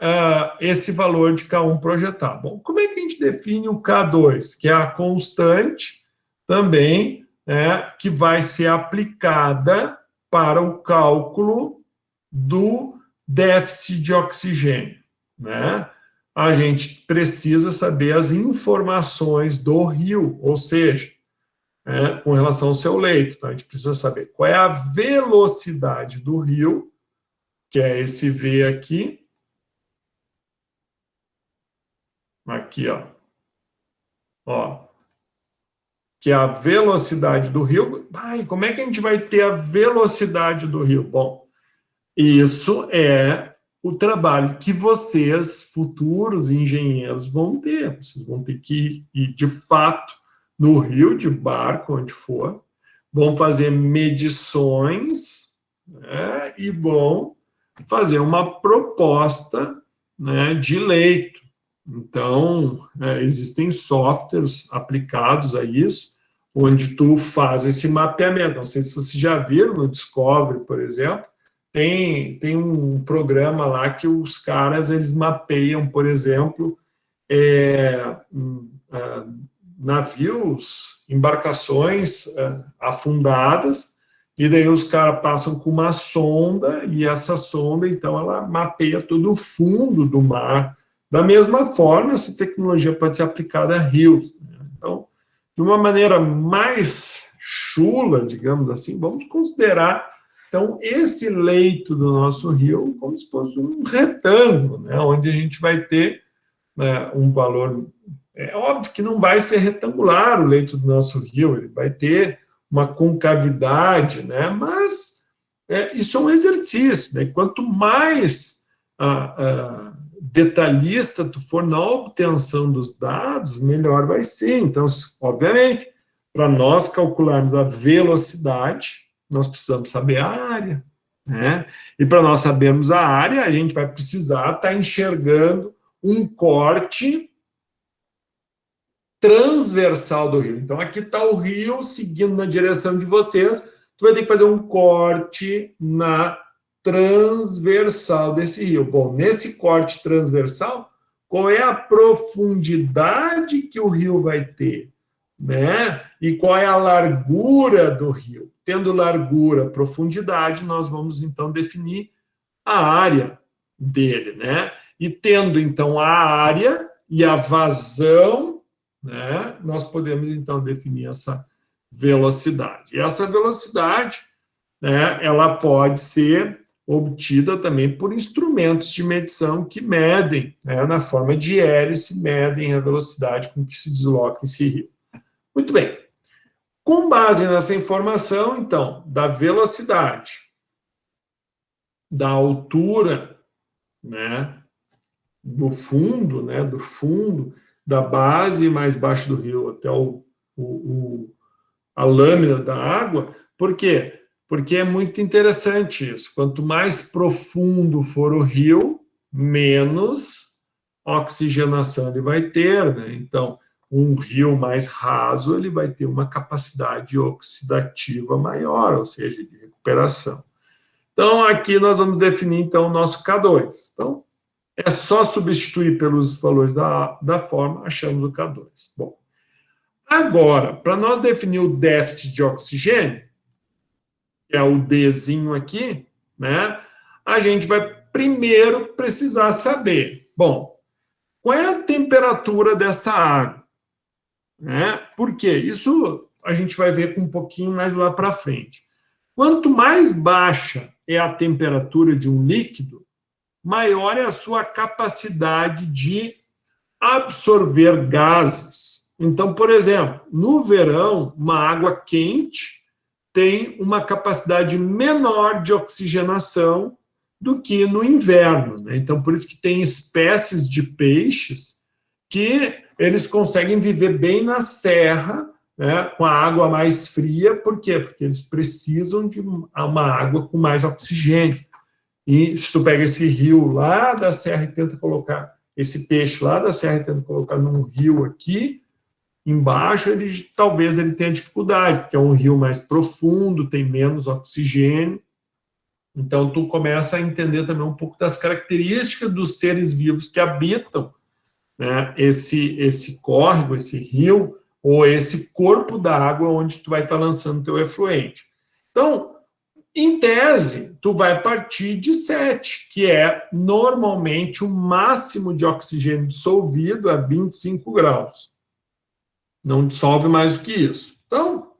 esse valor de K1 projetado. Bom, como é que a gente define o K2? Que é a constante também, né, que vai ser aplicada para o cálculo do déficit de oxigênio. Né? A gente precisa saber as informações do rio, ou seja, com relação ao seu leito. Então, a gente precisa saber qual é a velocidade do rio, que é esse V aqui. Aqui, ó. Que é a velocidade do rio. Ai, como é que a gente vai ter a velocidade do rio? Bom, isso é o trabalho que vocês, futuros engenheiros, vão ter. Vocês vão ter que ir, de fato, no rio, de barco, onde for, vão fazer medições, né, e vão fazer uma proposta, né, de leito. Então, existem softwares aplicados a isso, onde tu faz esse mapeamento. Não sei se vocês já viram no Discovery, por exemplo, tem um programa lá que os caras, eles mapeiam, por exemplo, navios, embarcações afundadas, e daí os caras passam com uma sonda, e essa sonda, então, ela mapeia todo o fundo do mar. Da mesma forma, essa tecnologia pode ser aplicada a rios. Então, de uma maneira mais chula, digamos assim, vamos considerar, então, esse leito do nosso rio como se fosse um retângulo, né, onde a gente vai ter, né, um valor. É óbvio que não vai ser retangular o leito do nosso rio, ele vai ter uma concavidade, né, mas isso é um exercício. Né, quanto mais detalhista tu for na obtenção dos dados, melhor vai ser. Então, obviamente, para nós calcularmos a velocidade, nós precisamos saber a área, né? E para nós sabermos a área, a gente vai precisar estar enxergando um corte transversal do rio. Então, aqui está o rio seguindo na direção de vocês, tu vai ter que fazer um corte na transversal desse rio. Bom, nesse corte transversal, qual é a profundidade que o rio vai ter, né? E qual é a largura do rio? Tendo largura, profundidade, nós vamos, então, definir a área dele, né? E tendo, então, a área e a vazão, né, nós podemos, então, definir essa velocidade. E essa velocidade, né, ela pode ser obtida também por instrumentos de medição que medem, né, na forma de hélice, medem a velocidade com que se desloca esse rio. Muito bem. Com base nessa informação, então, da velocidade, da altura, né, do fundo, da base mais baixo do rio até a lâmina da água. Por quê? Porque é muito interessante isso. Quanto mais profundo for o rio, menos oxigenação ele vai ter, né? Então, um rio mais raso, ele vai ter uma capacidade oxidativa maior, ou seja, de recuperação. Então, aqui nós vamos definir, então, o nosso K2. Então, é só substituir pelos valores da forma, achamos o K2. Bom, agora, para nós definir o déficit de oxigênio, que é o Dzinho aqui, né, a gente vai primeiro precisar saber, bom, qual é a temperatura dessa água? Né? Por quê? Isso a gente vai ver com um pouquinho mais lá para frente. Quanto mais baixa é a temperatura de um líquido, maior é a sua capacidade de absorver gases. Então, por exemplo, no verão, uma água quente tem uma capacidade menor de oxigenação do que no inverno, né? Então, por isso que tem espécies de peixes que eles conseguem viver bem na serra, né, com a água mais fria. Por quê? Porque eles precisam de uma água com mais oxigênio. E se tu pega esse rio lá da serra e tenta colocar, esse peixe lá da serra e tenta colocar num rio aqui, embaixo, talvez ele tenha dificuldade, porque é um rio mais profundo, tem menos oxigênio. Então, tu começa a entender também um pouco das características dos seres vivos que habitam, né, esse córrego, esse rio, ou esse corpo da água onde tu vai estar lançando teu efluente. Então, em tese, tu vai partir de 7, que é normalmente o máximo de oxigênio dissolvido a 25 graus. Não dissolve mais do que isso. Então,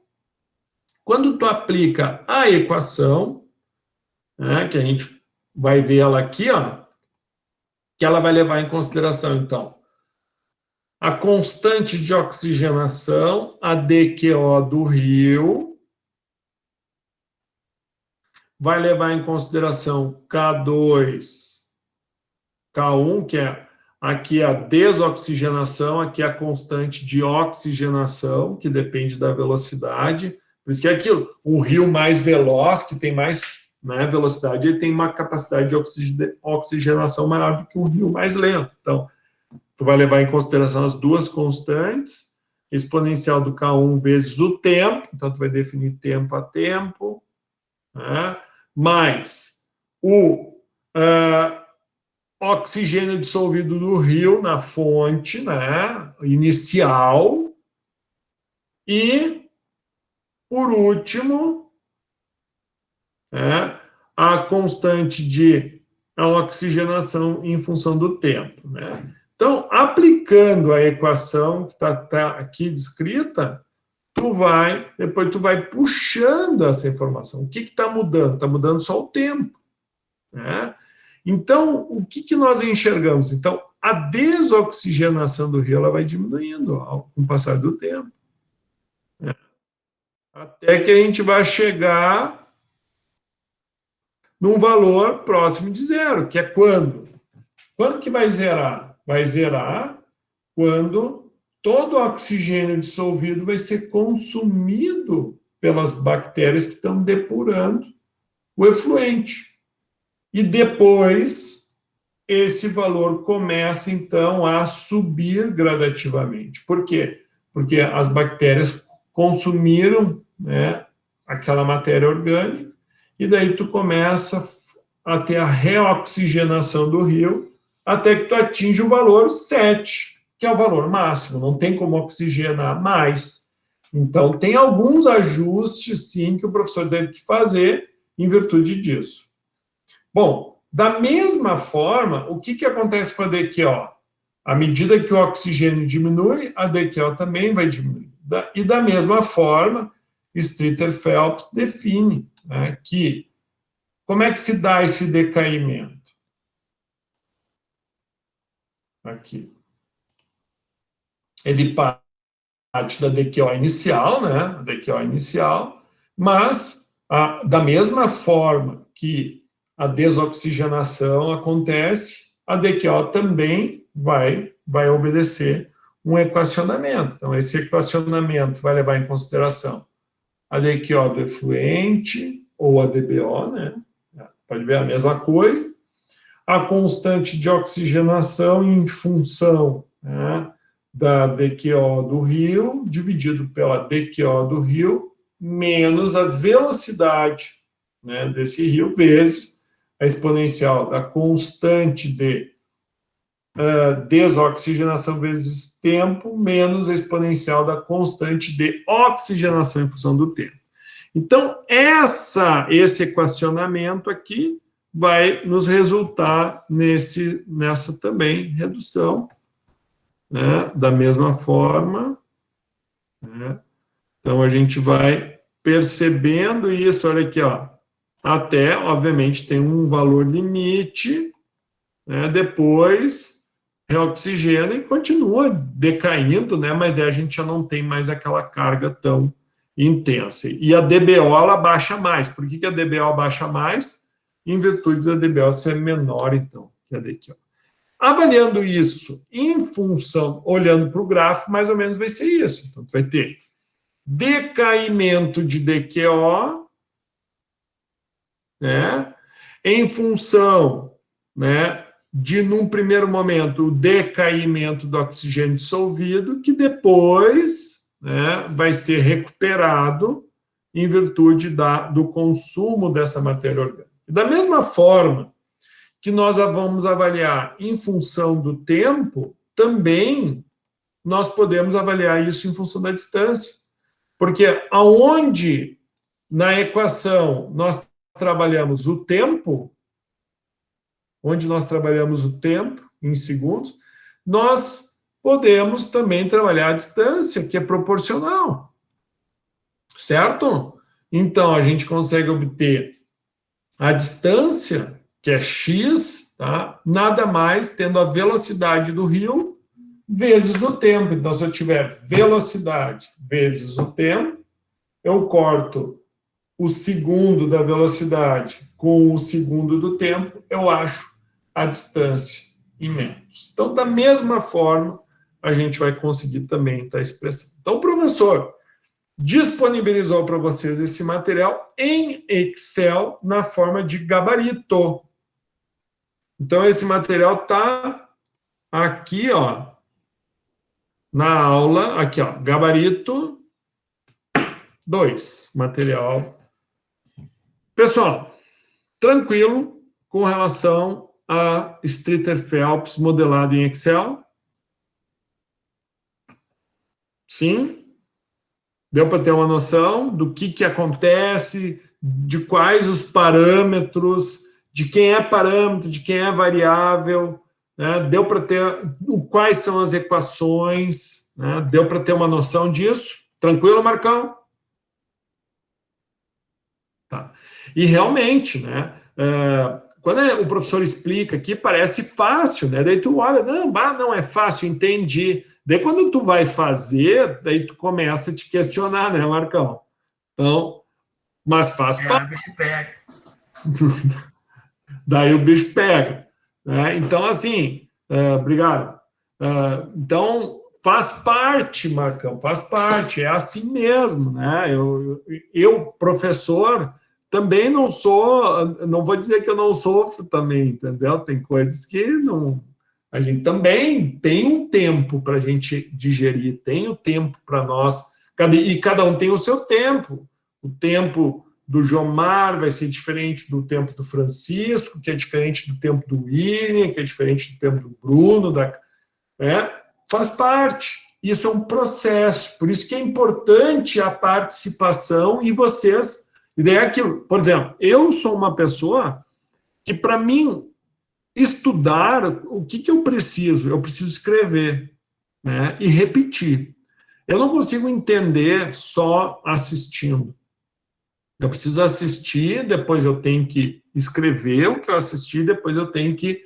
quando tu aplica a equação, né, que a gente vai ver ela aqui, ó, que ela vai levar em consideração, então, a constante de oxigenação, a DQO do rio, vai levar em consideração K2, K1, que é aqui a desoxigenação, aqui a constante de oxigenação, que depende da velocidade. Por isso que é aquilo, um rio mais veloz, que tem mais, né, velocidade, ele tem uma capacidade de oxigenação maior do que um rio mais lento. Então, tu vai levar em consideração as duas constantes, exponencial do K1 vezes o tempo, então tu vai definir tempo a tempo, né, mais o oxigênio dissolvido do rio na fonte, né, inicial, e, por último, né, a constante de oxigenação em função do tempo, né? Então, aplicando a equação que está aqui descrita, depois tu vai puxando essa informação. O que está mudando? Está mudando só o tempo, né? Então, o que nós enxergamos? Então, a desoxigenação do rio ela vai diminuindo com o passar do tempo, né? Até que a gente vai chegar num valor próximo de zero, que é quando? Quando que vai zerar? Vai zerar quando todo o oxigênio dissolvido vai ser consumido pelas bactérias que estão depurando o efluente. E depois, esse valor começa, então, a subir gradativamente. Por quê? Porque as bactérias consumiram, né, aquela matéria orgânica, e daí tu começa a ter a reoxigenação do rio, até que tu atinge o valor 7, que é o valor máximo, não tem como oxigenar mais. Então, tem alguns ajustes, sim, que o professor teve que fazer em virtude disso. Bom, da mesma forma, o que acontece com a DQO? À medida que o oxigênio diminui, a DQO também vai diminuir. E da mesma forma, Streeter-Phelps define, né, que como é que se dá esse decaimento? Aqui. Ele parte da DQO inicial, né? A DQO inicial, mas da mesma forma que a desoxigenação acontece, a DQO também vai obedecer um equacionamento. Então, esse equacionamento vai levar em consideração a DQO do efluente, ou a DBO, né? Pode ver a mesma coisa. A constante de oxigenação em função, né, da DQO do rio, dividido pela DQO do rio, menos a velocidade, né, desse rio, vezes a exponencial da constante de desoxigenação vezes tempo, menos a exponencial da constante de oxigenação em função do tempo. Então, esse equacionamento aqui vai nos resultar nessa também redução, né, da mesma forma, né? Então, a gente vai percebendo isso, olha aqui, ó, até, obviamente, tem um valor limite, né, depois reoxigena e continua decaindo, né, mas daí a gente já não tem mais aquela carga tão intensa. E a DBO, ela baixa mais. Por que a DBO baixa mais? Em virtude da DBO ser menor, então, que a DQO. Avaliando isso em função, olhando para o gráfico, mais ou menos vai ser isso. Então, vai ter decaimento de DQO, né, em função, né, de, num primeiro momento, o decaimento do oxigênio dissolvido, que depois, né, vai ser recuperado em virtude do consumo dessa matéria orgânica. Da mesma forma que nós vamos avaliar em função do tempo, também nós podemos avaliar isso em função da distância. Porque aonde na equação nós trabalhamos o tempo, onde nós trabalhamos o tempo em segundos, nós podemos também trabalhar a distância, que é proporcional. Certo? Então, a gente consegue obter a distância, que é x, tá? Nada mais tendo a velocidade do rio vezes o tempo. Então, se eu tiver velocidade vezes o tempo, eu corto o segundo da velocidade com o segundo do tempo, eu acho a distância em metros. Então, da mesma forma, a gente vai conseguir também estar expressando. Então, o professor disponibilizou para vocês esse material em Excel na forma de gabarito. Então, esse material está aqui, ó, na aula, aqui, ó, gabarito 2, material. Pessoal, tranquilo com relação a Streeter Phelps modelado em Excel? Sim? Deu para ter uma noção do que acontece, de quais os parâmetros, de quem é parâmetro, de quem é variável, né? Deu para ter quais são as equações, né? Deu para ter uma noção disso? Tranquilo, Marcão? Tá. E realmente, né, quando o professor explica aqui, parece fácil, né? Daí tu olha, não é fácil, entendi. Daí quando tu vai fazer, daí tu começa a te questionar, né, Marcão? Então, mas faz parte. O bicho pega. Daí o bicho pega, né? Então, assim, obrigado. Então, faz parte, Marcão, faz parte, é assim mesmo, né? Eu professor, também não vou dizer que eu não sofro também, entendeu? Tem coisas que não... A gente também tem um tempo para a gente digerir, tem o tempo para nós, e cada um tem o seu tempo. O tempo do Jomar vai ser diferente do tempo do Francisco, que é diferente do tempo do William, que é diferente do tempo do Bruno, faz parte. Isso é um processo, por isso que é importante a participação e vocês... E daí é aquilo, por exemplo, eu sou uma pessoa que, para mim, estudar, o que eu preciso? Eu preciso escrever, né, e repetir. Eu não consigo entender só assistindo. Eu preciso assistir, depois eu tenho que escrever o que eu assisti, depois eu tenho que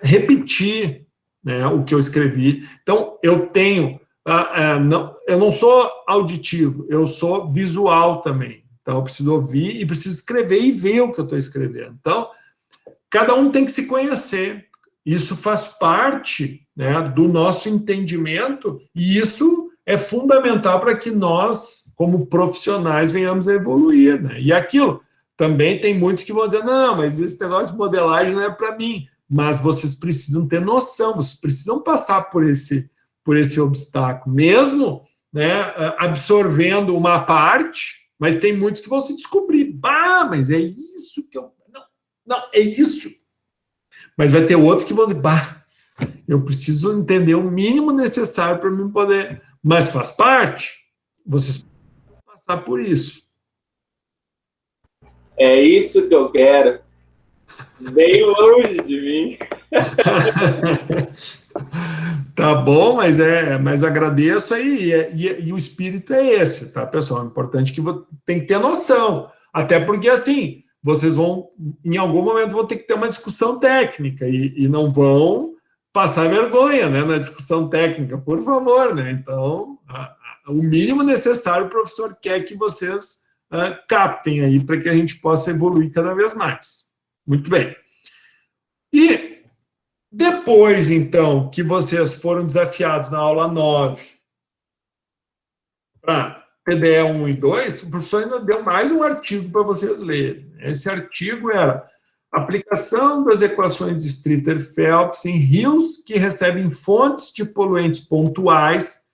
repetir, né, o que eu escrevi. Então, eu tenho... eu não sou auditivo, eu sou visual também. Então, eu preciso ouvir e preciso escrever e ver o que eu estou escrevendo. Então, cada um tem que se conhecer. Isso faz parte, né, do nosso entendimento e isso é fundamental para que nós, como profissionais, venhamos a evoluir, né? E aquilo, também tem muitos que vão dizer, não, mas esse negócio de modelagem não é para mim. Mas vocês precisam ter noção, vocês precisam passar por por esse obstáculo, mesmo, né, absorvendo uma parte, mas tem muitos que vão se descobrir. Bah, mas é isso que eu... Não, é isso. Mas vai ter outros que vão dizer, bah, eu preciso entender o mínimo necessário para mim poder... Mas faz parte, vocês vão passar por isso. É isso que eu quero. Bem longe de mim. Tá bom, mas agradeço aí, e o espírito é esse, tá, pessoal? É importante que tem que ter noção, até porque, assim, vocês vão, em algum momento, vão ter que ter uma discussão técnica, e não vão passar vergonha, né, na discussão técnica, por favor, né? Então, o mínimo necessário o professor quer que vocês captem aí, para que a gente possa evoluir cada vez mais. Muito bem. E depois, então, que vocês foram desafiados na aula 9 para TDE 1 e 2, o professor ainda deu mais um artigo para vocês lerem. Esse artigo era aplicação das equações de Streeter-Phelps em rios que recebem fontes de poluentes pontuais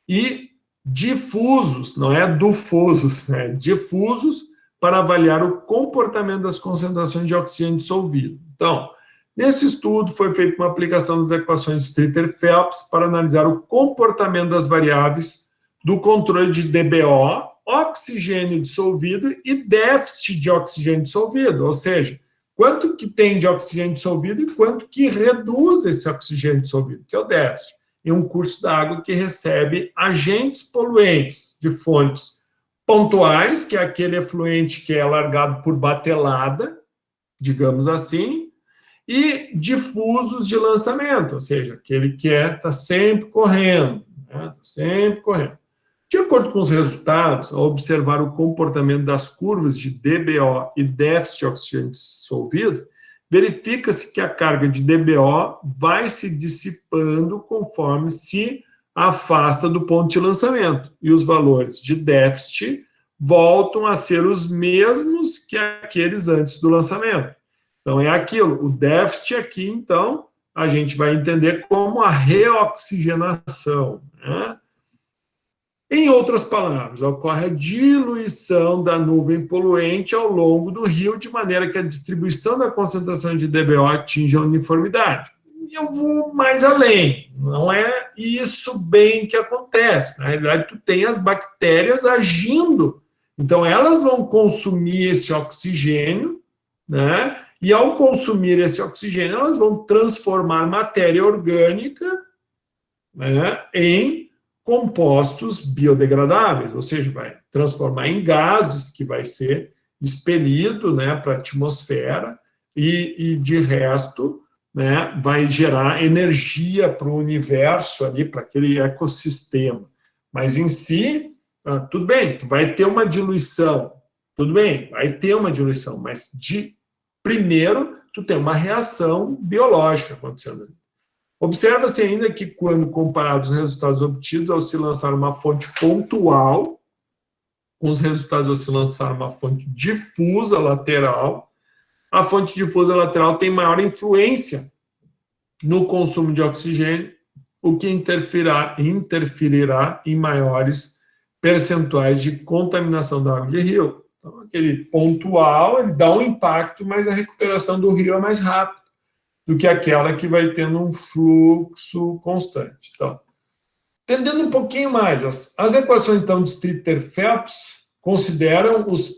e difusos, não é dufosos, né? Difusos, para avaliar o comportamento das concentrações de oxigênio dissolvido. Então, nesse estudo, foi feita uma aplicação das equações de Streeter-Phelps para analisar o comportamento das variáveis do controle de DBO, oxigênio dissolvido e déficit de oxigênio dissolvido, ou seja, quanto que tem de oxigênio dissolvido e quanto que reduz esse oxigênio dissolvido, que é o déficit, em um curso d'água que recebe agentes poluentes de fontes pontuais, que é aquele efluente que é largado por batelada, digamos assim, e difusos de lançamento, ou seja, aquele que está sempre correndo, né? Sempre correndo. De acordo com os resultados, ao observar o comportamento das curvas de DBO e déficit de oxigênio dissolvido, verifica-se que a carga de DBO vai se dissipando conforme se afasta do ponto de lançamento, e os valores de déficit voltam a ser os mesmos que aqueles antes do lançamento. Então, é aquilo, o déficit aqui, então, a gente vai entender como a reoxigenação, né? Em outras palavras, ocorre a diluição da nuvem poluente ao longo do rio, de maneira que a distribuição da concentração de DBO atinja a uniformidade. E eu vou mais além, não é isso bem que acontece. Na realidade, tu tem as bactérias agindo, então elas vão consumir esse oxigênio, né? E ao consumir esse oxigênio, elas vão transformar matéria orgânica, né, em compostos biodegradáveis, ou seja, vai transformar em gases, que vai ser expelido, né, para a atmosfera, e de resto, né, vai gerar energia para o universo ali, para aquele ecossistema. Mas em si, tudo bem, tu vai ter uma diluição, tudo bem, vai ter uma diluição, mas primeiro tu tem uma reação biológica acontecendo ali. Observa-se ainda que, quando comparados os resultados obtidos ao se lançar uma fonte pontual, com os resultados ao se lançar uma fonte difusa lateral, a fonte difusa lateral tem maior influência no consumo de oxigênio, o que interferirá em maiores percentuais de contaminação da água de rio. Então, aquele pontual, ele dá um impacto, mas a recuperação do rio é mais rápida do que aquela que vai tendo um fluxo constante. Então, entendendo um pouquinho mais, as equações, então, de Streeter-Phelps consideram os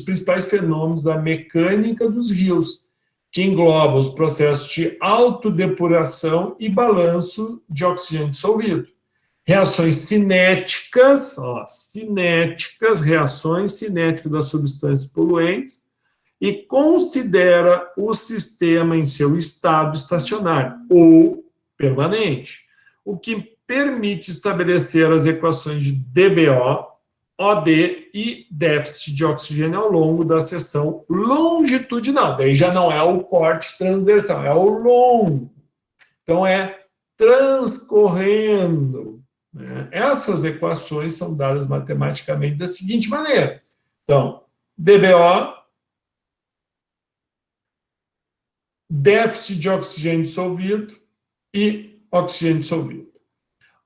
principais fenômenos da mecânica dos rios, que englobam os processos de autodepuração e balanço de oxigênio dissolvido. Reações cinéticas, reações cinéticas das substâncias poluentes, e considera o sistema em seu estado estacionário ou permanente, o que permite estabelecer as equações de DBO, OD e déficit de oxigênio ao longo da seção longitudinal. Daí já não é o corte transversal, é o longo. Então, é transcorrendo, né? Essas equações são dadas matematicamente da seguinte maneira. Então, DBO, déficit de oxigênio dissolvido e oxigênio dissolvido.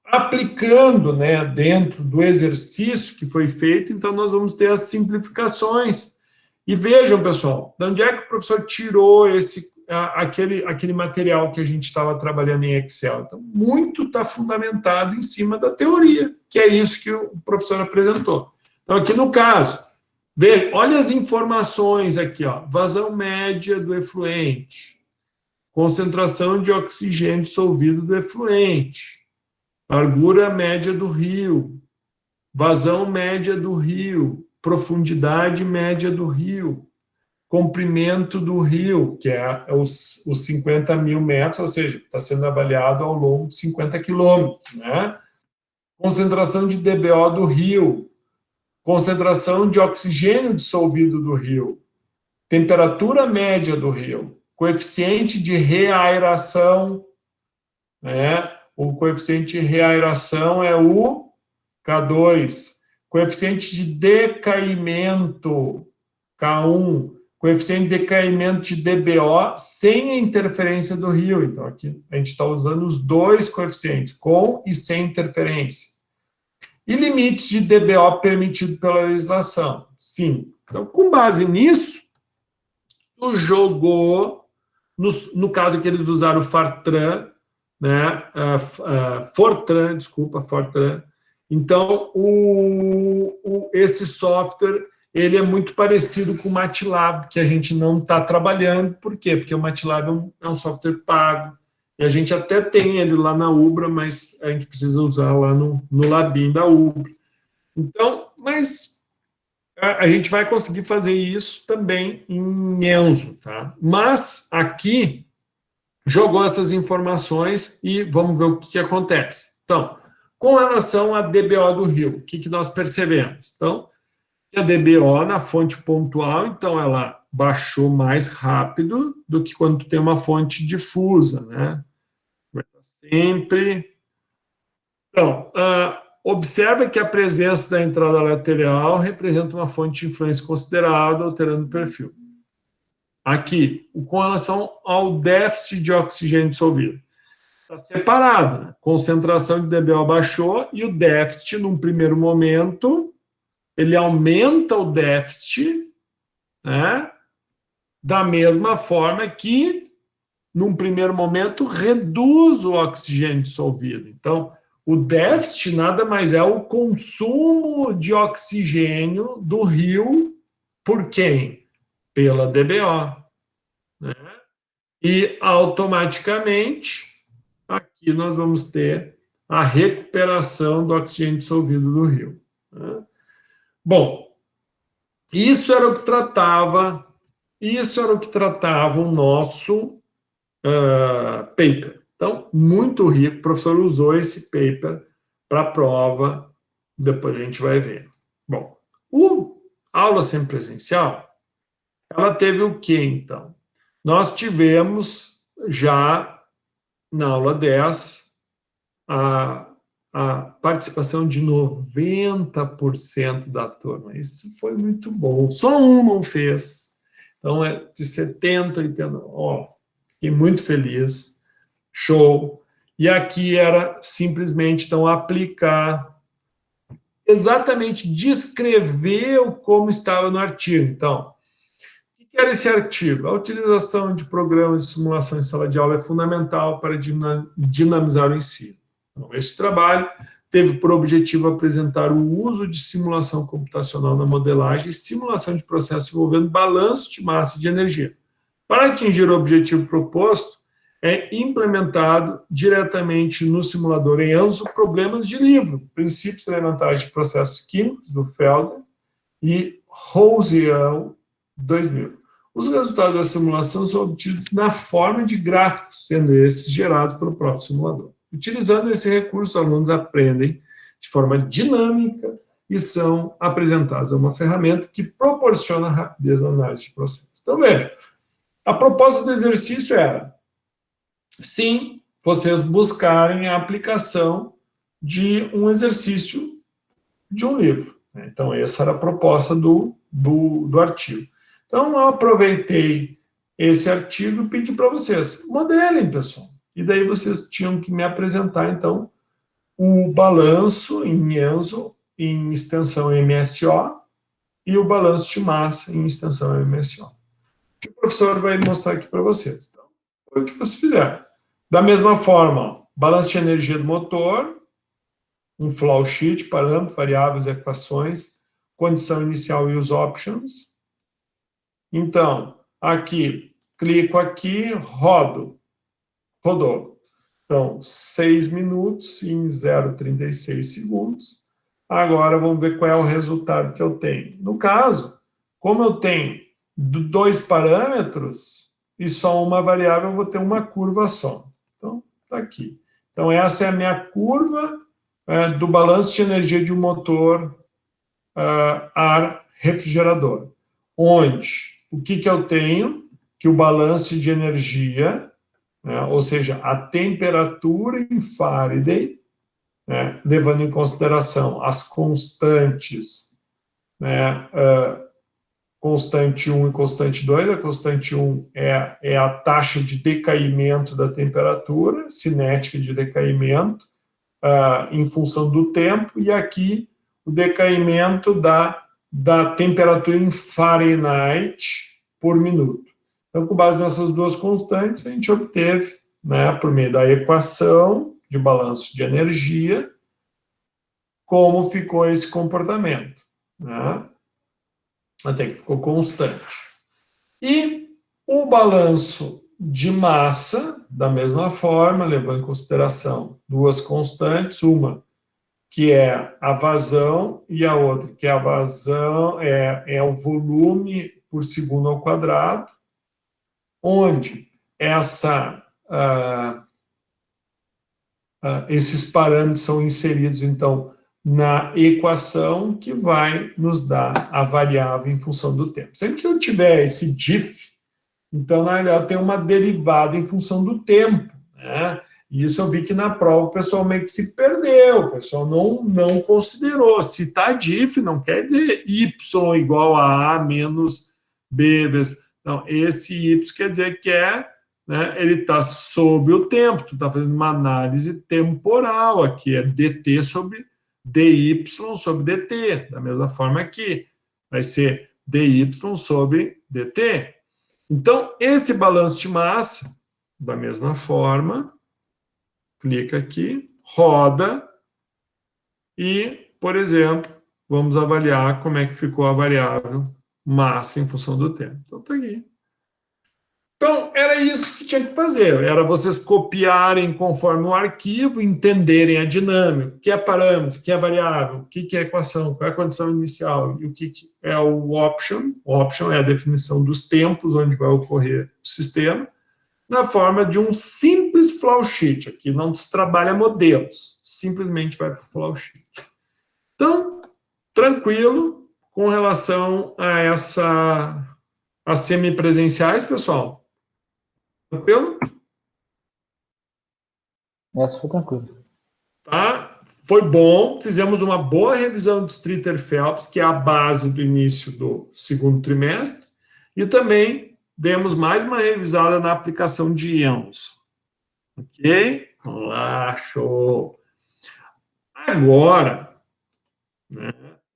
aplicando, né, dentro do exercício que foi feito, então nós vamos ter as simplificações. E vejam, pessoal, de onde é que o professor tirou aquele material que a gente estava trabalhando em Excel? Então, muito está fundamentado em cima da teoria, que é isso que o professor apresentou. Então, aqui no caso, veja, olha as informações aqui, ó, vazão média do efluente, concentração de oxigênio dissolvido do efluente, largura média do rio, vazão média do rio, profundidade média do rio, comprimento do rio, que é os 50 mil metros, ou seja, está sendo avaliado ao longo de 50 quilômetros, né? Concentração de DBO do rio, concentração de oxigênio dissolvido do rio, temperatura média do rio, coeficiente de reaeração, né? O coeficiente de reaeração é o K2, coeficiente de decaimento, K1, coeficiente de decaimento de DBO sem a interferência do rio. Então, aqui a gente está usando os dois coeficientes, com e sem interferência. E limites de DBO permitido pela legislação. Sim. Então, com base nisso, tu jogou, no caso que eles usaram o Fortran, né? Fortran, desculpa, Fortran. Então, esse software, ele é muito parecido com o MATLAB, que a gente não está trabalhando. Por quê? Porque o MATLAB é um software pago, e a gente até tem ele lá na Ubra, mas a gente precisa usar lá no Labim da Ubra. Então, mas a gente vai conseguir fazer isso também em Enzo, tá? Mas aqui jogou essas informações e vamos ver o que acontece. Então, com relação à DBO do rio, o que nós percebemos? Então, a DBO na fonte pontual, então ela baixou mais rápido do que quando tem uma fonte difusa, né? Sempre. Então, observa que a presença da entrada lateral representa uma fonte de influência considerável, alterando o perfil. Aqui, com relação ao déficit de oxigênio dissolvido. Está separado, né? Concentração de DBO baixou e o déficit, num primeiro momento, ele aumenta o déficit, né? Da mesma forma que, num primeiro momento, reduz o oxigênio dissolvido. Então, o déficit nada mais é o consumo de oxigênio do rio por quem? Pela DBO. Né? E, automaticamente, aqui nós vamos ter a recuperação do oxigênio dissolvido do rio. Né? Bom, isso era o que tratava o nosso paper. Então, muito rico, o professor usou esse paper para a prova, depois a gente vai ver. Bom, a aula semipresencial, ela teve o quê, então? Nós tivemos já, na aula 10, a participação de 90% da turma. Isso foi muito bom. Só um não fez. Então, é de 70, 80. Ó, fiquei muito feliz. Show. E aqui era simplesmente, então, aplicar, exatamente descrever como estava no artigo. Então, o que era esse artigo? A utilização de programas de simulação em sala de aula é fundamental para dinamizar o ensino. Então, este trabalho teve por objetivo apresentar o uso de simulação computacional na modelagem e simulação de processos envolvendo balanço de massa e de energia. Para atingir o objetivo proposto, é implementado diretamente no simulador em Enzo problemas de livro, Princípios Elementares de Processos Químicos, do Felder, e Rosiel 2000. Os resultados da simulação são obtidos na forma de gráficos, sendo esses gerados pelo próprio simulador. Utilizando esse recurso, os alunos aprendem de forma dinâmica e são apresentados a uma ferramenta que proporciona rapidez na análise de processos. Então, veja, a proposta do exercício era, sim, vocês buscarem a aplicação de um exercício de um livro. Então, essa era a proposta do artigo. Então, eu aproveitei esse artigo e pedi para vocês, modelem, pessoal. E daí vocês tinham que me apresentar, então, o balanço em Enzo, em extensão MSO, e o balanço de massa em extensão MSO. O que o professor vai mostrar aqui para vocês. Então, foi o que vocês fizeram. Da mesma forma, ó, balanço de energia do motor, um flow sheet, parâmetros, variáveis, equações, condição inicial e os options. Então, aqui, clico aqui, rodou. Então, 6 minutos em 0,36 segundos. Agora, vamos ver qual é o resultado que eu tenho. No caso, como eu tenho 2 parâmetros e só uma variável, eu vou ter uma curva só. Então, está aqui. Então, essa é a minha curva do balanço de energia de um motor ar refrigerador. Onde, o que eu tenho? Que o balanço de energia, ou seja, a temperatura em Faraday, levando em consideração as constantes, constante 1 e constante 2, a constante 1 é a taxa de decaimento da temperatura, cinética de decaimento, em função do tempo, e aqui o decaimento da temperatura em Fahrenheit por minuto. Então, com base nessas duas constantes, a gente obteve, por meio da equação de balanço de energia, como ficou esse comportamento. Até que ficou constante. E o balanço de massa, da mesma forma, levando em consideração duas constantes, uma que é a vazão e a outra que é a vazão, é o volume por segundo ao quadrado, onde esses parâmetros são inseridos, então, na equação que vai nos dar a variável em função do tempo. Sempre que eu tiver esse diff, então, na realidade, tem uma derivada em função do tempo, E isso eu vi que na prova o pessoal meio que se perdeu, o pessoal não considerou. Se está diff, não quer dizer y igual a menos b vezes. Não, esse y quer dizer que ele está sobre o tempo, tu está fazendo uma análise temporal aqui, é dt sobre dy sobre dt, da mesma forma aqui, vai ser dy sobre dt. Então, esse balanço de massa, da mesma forma, clica aqui, roda, e, por exemplo, vamos avaliar como é que ficou a variável massa em função do tempo. Então, está aqui. Então, era isso que tinha que fazer, era vocês copiarem conforme o arquivo, entenderem a dinâmica, o que é parâmetro, o que é variável, o que é equação, qual é a condição inicial e o que é o option. O option é a definição dos tempos onde vai ocorrer o sistema, na forma de um simples flowsheet. Aqui não se trabalha modelos, simplesmente vai para o flowsheet. Então, tranquilo com relação a semipresenciais, pessoal? Tranquilo? Essa foi tranquilo. Tá? Foi bom, fizemos uma boa revisão de Streeter-Phelps, que é a base do início do segundo trimestre, e também demos mais uma revisada na aplicação de Enzo. Ok? Vamos lá, show! Agora,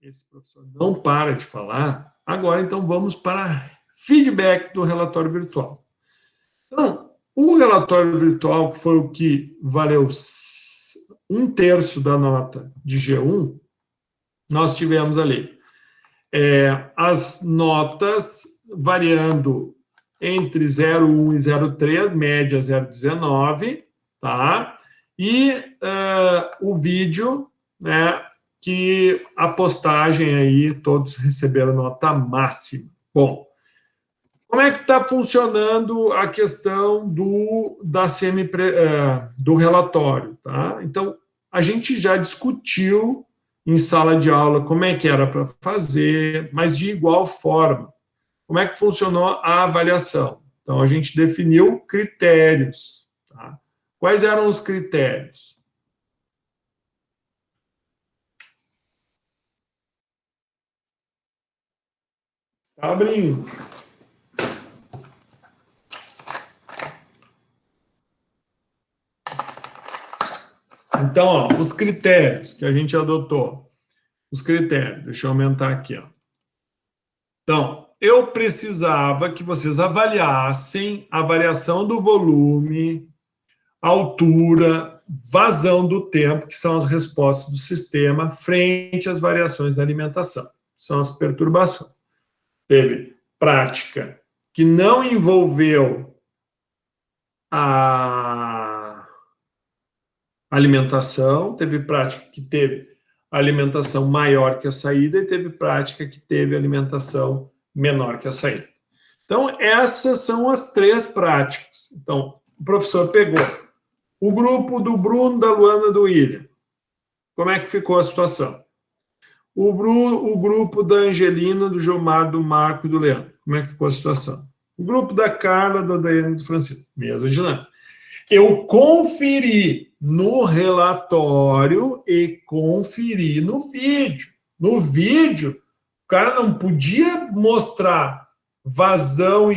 esse professor não para de falar, agora então vamos para feedback do relatório virtual. Então, o relatório virtual, que foi o que valeu 1/3 da nota de G1, nós tivemos ali as notas variando entre 0,1 e 0,3, média 0,19, tá? E o vídeo, que a postagem aí, todos receberam nota máxima. Bom, como é que está funcionando a questão do relatório? Tá? Então, a gente já discutiu em sala de aula como é que era para fazer, mas de igual forma. Como é que funcionou a avaliação? Então, a gente definiu critérios. Tá? Quais eram os critérios? Está abrindo. então, ó, os critérios que a gente adotou. Os critérios, deixa eu aumentar aqui, ó. Então, eu precisava que vocês avaliassem a variação do volume, altura, vazão do tempo, que são as respostas do sistema, frente às variações da alimentação. São as perturbações. Teve prática que não envolveu a alimentação, teve prática que teve alimentação maior que a saída e teve prática que teve alimentação menor que a saída. Então, essas são as 3 práticas. Então, o professor pegou o grupo do Bruno, da Luana, do William. Como é que ficou a situação? O grupo da Angelina, do Gilmar, do Marco e do Leandro. Como é que ficou a situação? O grupo da Carla, da Daiane e do Francisco. Mesma dinâmica. Eu conferi no relatório e conferi no vídeo. No vídeo, o cara não podia mostrar vazão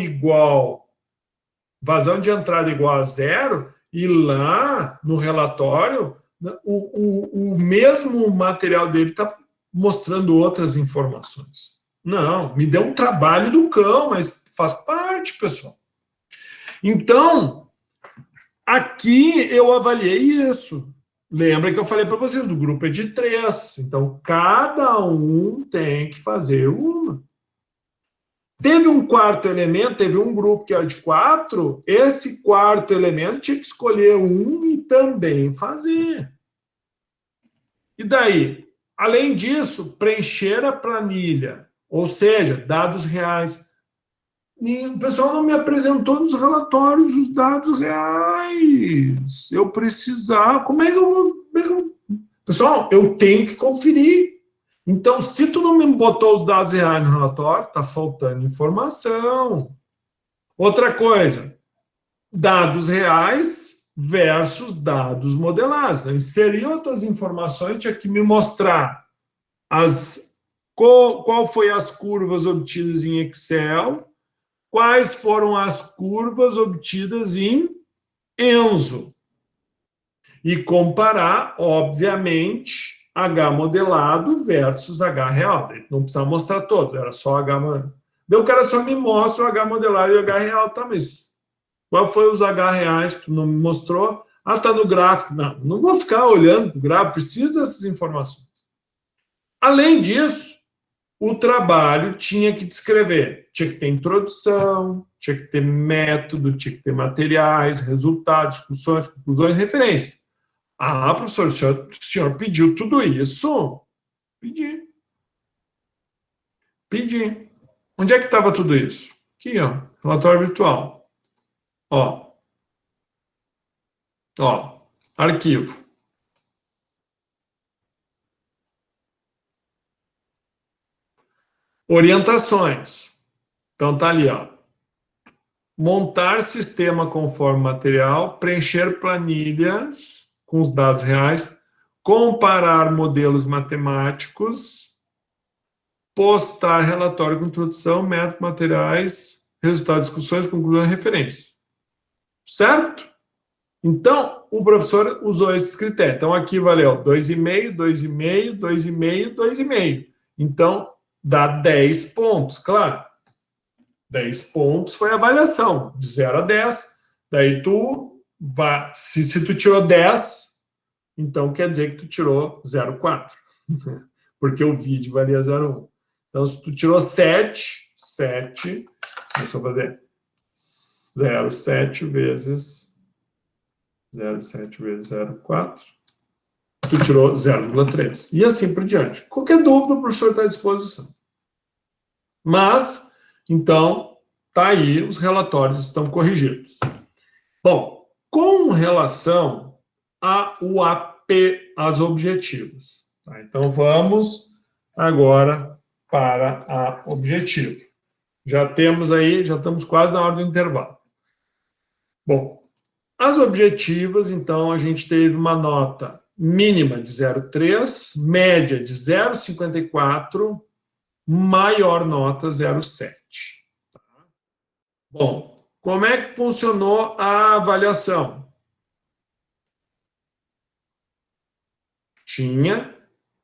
de entrada igual a 0, e lá no relatório, o mesmo material dele está mostrando outras informações. Não, me deu um trabalho do cão, mas faz parte, pessoal. Então, aqui eu avaliei isso. Lembra que eu falei para vocês, o grupo é de 3, então cada um tem que fazer uma. Teve um quarto elemento, teve um grupo que era de 4, esse quarto elemento tinha que escolher um e também fazer. E daí? Além disso, preencher a planilha, ou seja, dados reais. O pessoal não me apresentou nos relatórios os dados reais. Eu precisava. Como é que eu vou. Pessoal, eu tenho que conferir. Então, se tu não me botou os dados reais no relatório, está faltando informação. Outra coisa, dados reais versus dados modelados. Inseriu as tuas informações, tinha que me mostrar qual foi as curvas obtidas em Excel, quais foram as curvas obtidas em Enzo. E comparar, obviamente, H modelado versus H real. Não precisava mostrar todo, era só H modelado. Daí o cara só me mostra o H modelado e o H real, tá, mas qual foi os H reais que tu não me mostrou? Ah, tá no gráfico. Não vou ficar olhando o gráfico, preciso dessas informações. Além disso, o trabalho tinha que descrever, tinha que ter introdução, tinha que ter método, tinha que ter materiais, resultados, discussões, conclusões, referência. Ah, professor, o senhor pediu tudo isso? Pedi. Onde é que estava tudo isso? Aqui, ó, relatório virtual. Ó, arquivo. Orientações. Então, tá ali, ó. Montar sistema conforme material, preencher planilhas com os dados reais, comparar modelos matemáticos, postar relatório com introdução, método, materiais, resultados, discussões, conclusões e referências. Certo? Então, o professor usou esses critérios. Então, aqui valeu 2,5, 2,5, 2,5, 2,5. Então, dá 10 pontos, claro. 10 pontos foi a avaliação, de 0 a 10. Daí tu vai, se tu tirou 10, então quer dizer que tu tirou 0,4. Porque o vídeo valia 0,1. Então, se tu tirou 7, deixa eu fazer 0,7 vezes 0,4, tu tirou 0,3. E assim por diante. Qualquer dúvida, o professor está à disposição. Mas, então, tá aí, os relatórios estão corrigidos. Bom, com relação ao AP, as objetivas. Tá? Então, vamos agora para a objetiva. Já temos aí, já estamos quase na hora do intervalo. Bom, as objetivas, então, a gente teve uma nota mínima de 0,3, média de 0,54, maior nota 0,7. Tá? Bom, como é que funcionou a avaliação? tinha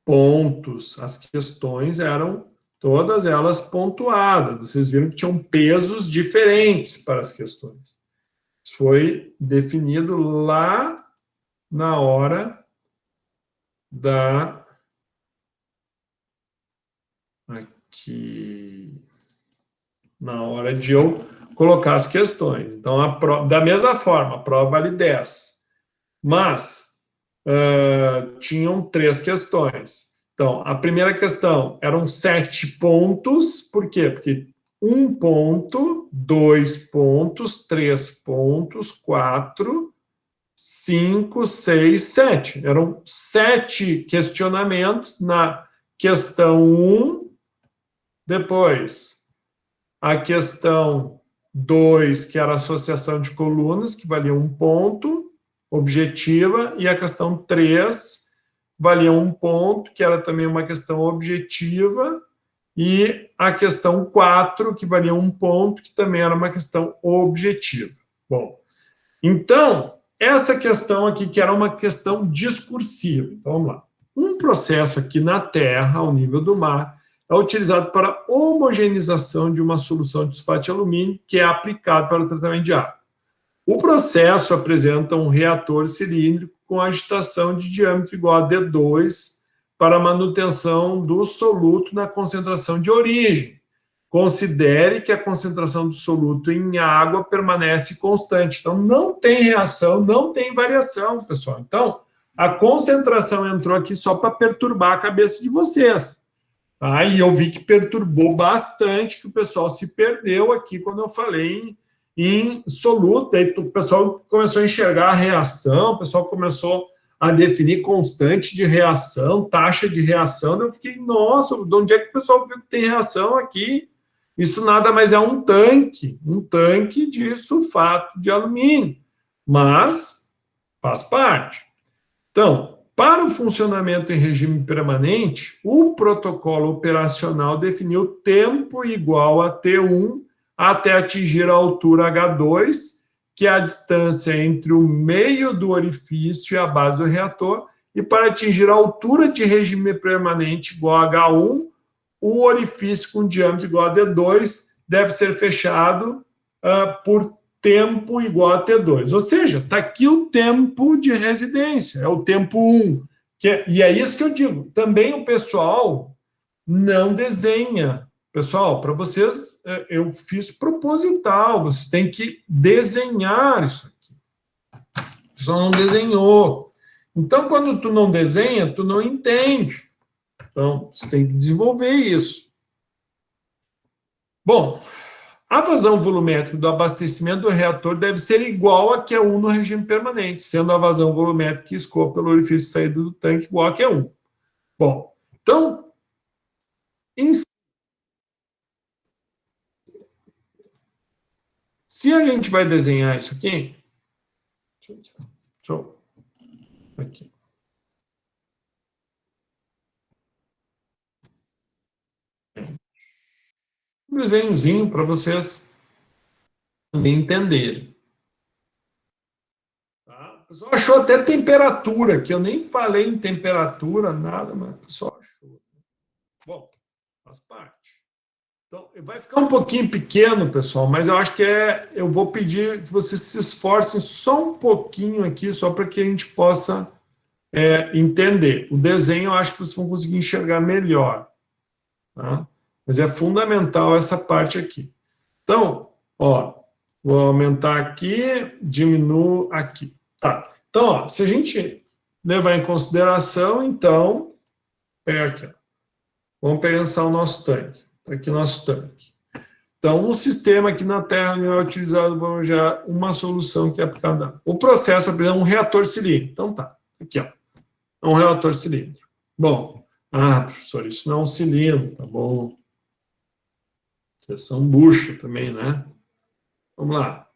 pontos. As questões eram todas elas pontuadas. Vocês viram que tinham pesos diferentes para as questões. Isso foi definido lá na hora da... Aqui... Na hora de eu colocar as questões. Então, da mesma forma, a prova vale 10. Mas, tinham 3 questões. Então, a primeira questão eram 7 pontos. Por quê? Porque 1 ponto, 2 pontos, 3 pontos, 4, 5, 6, 7. Eram 7 questionamentos na questão 1. Depois, a questão 2, que era a associação de colunas, que valia 1 ponto, objetiva, e a questão 3 valia 1 ponto, que era também uma questão objetiva, e a questão 4, que valia 1 ponto, que também era uma questão objetiva. Bom, então, essa questão aqui, que era uma questão discursiva. Então, vamos lá. Um processo aqui na Terra, ao nível do mar, é utilizado para homogeneização de uma solução de sulfato de alumínio, que é aplicado para o tratamento de água. O processo apresenta um reator cilíndrico com agitação de diâmetro igual a D2 para a manutenção do soluto na concentração de origem. Considere que a concentração do soluto em água permanece constante. Então, não tem reação, não tem variação, pessoal. Então, a concentração entrou aqui só para perturbar a cabeça de vocês. Tá? E eu vi que perturbou bastante, que o pessoal se perdeu aqui quando eu falei em soluto. Aí o pessoal começou a enxergar a reação, o pessoal começou a definir constante de reação, taxa de reação. Eu fiquei, nossa, de onde é que o pessoal viu que tem reação aqui? Isso nada mais é um tanque de sulfato de alumínio, mas faz parte. Então, para o funcionamento em regime permanente, o protocolo operacional definiu tempo igual a T1 até atingir a altura H2, que é a distância entre o meio do orifício e a base do reator, e para atingir a altura de regime permanente igual a H1, o orifício com diâmetro igual a D2 deve ser fechado por tempo igual a T2. Ou seja, está aqui o tempo de residência, é o tempo 1. E é isso que eu digo. Também o pessoal não desenha. Pessoal, para vocês, eu fiz proposital, vocês têm que desenhar isso aqui. O pessoal não desenhou. Então, quando tu não desenha, tu não entende. Então, você tem que desenvolver isso. Bom, a vazão volumétrica do abastecimento do reator deve ser igual a Q1 no regime permanente, sendo a vazão volumétrica que escoa pelo orifício de saída do tanque igual a Q1. Bom, então, se a gente vai desenhar isso aqui, aqui. Um desenhozinho para vocês também entenderem. Tá? O pessoal achou até temperatura, que eu nem falei em temperatura, nada, mas o pessoal achou. Bom, faz parte. Então, vai ficar um pouquinho pequeno, pessoal, mas eu acho que eu vou pedir que vocês se esforcem só um pouquinho aqui, só para que a gente possa entender. O desenho eu acho que vocês vão conseguir enxergar melhor. Tá? Mas é fundamental essa parte aqui. Então, ó, vou aumentar aqui, diminuo aqui. Tá. Então, ó, se a gente levar em consideração, então, pega aqui, ó. Vamos pensar o nosso tanque. Tá aqui o nosso tanque. Então, um sistema aqui na Terra é utilizado para já uma solução que é aplicada. O processo é um reator cilíndrico. Então, tá. Aqui, ó. É um reator cilíndrico. Bom, professor, isso não é um cilindro, tá bom? Seção bucha também, né? Vamos lá.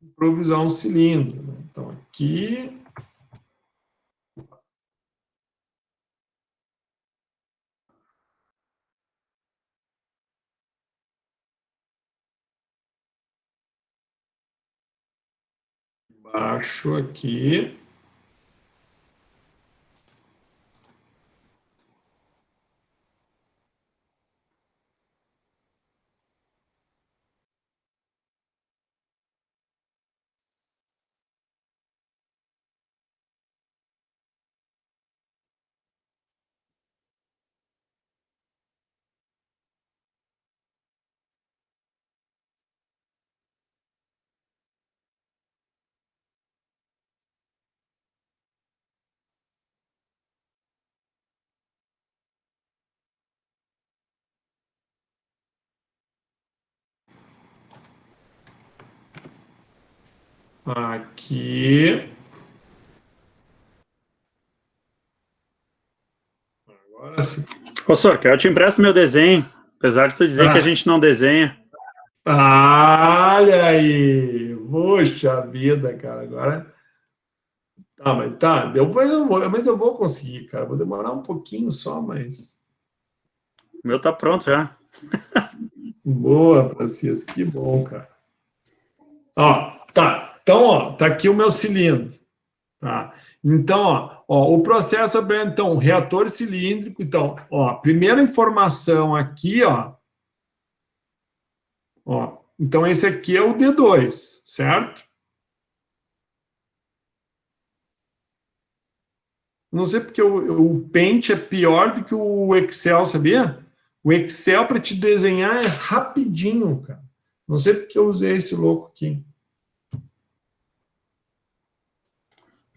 Improvisar um cilindro. Né? Então, aqui... baixo aqui. Aqui. Agora sim. Professor, eu te empresto meu desenho, apesar de tu dizer que a gente não desenha. Olha aí! Poxa vida, cara, agora... Tá, mas tá, mas eu vou conseguir, cara. Vou demorar um pouquinho só, mas... O meu tá pronto já. Boa, Francisco, que bom, cara. Ó, tá. Então, ó, tá aqui o meu cilindro. Tá? Então, ó, o processo é, então, reator cilíndrico. Então, ó, primeira informação aqui, ó. Então, esse aqui é o D2, certo? Não sei porque o Paint é pior do que o Excel, sabia? O Excel, para te desenhar, é rapidinho, cara. Não sei porque eu usei esse louco aqui.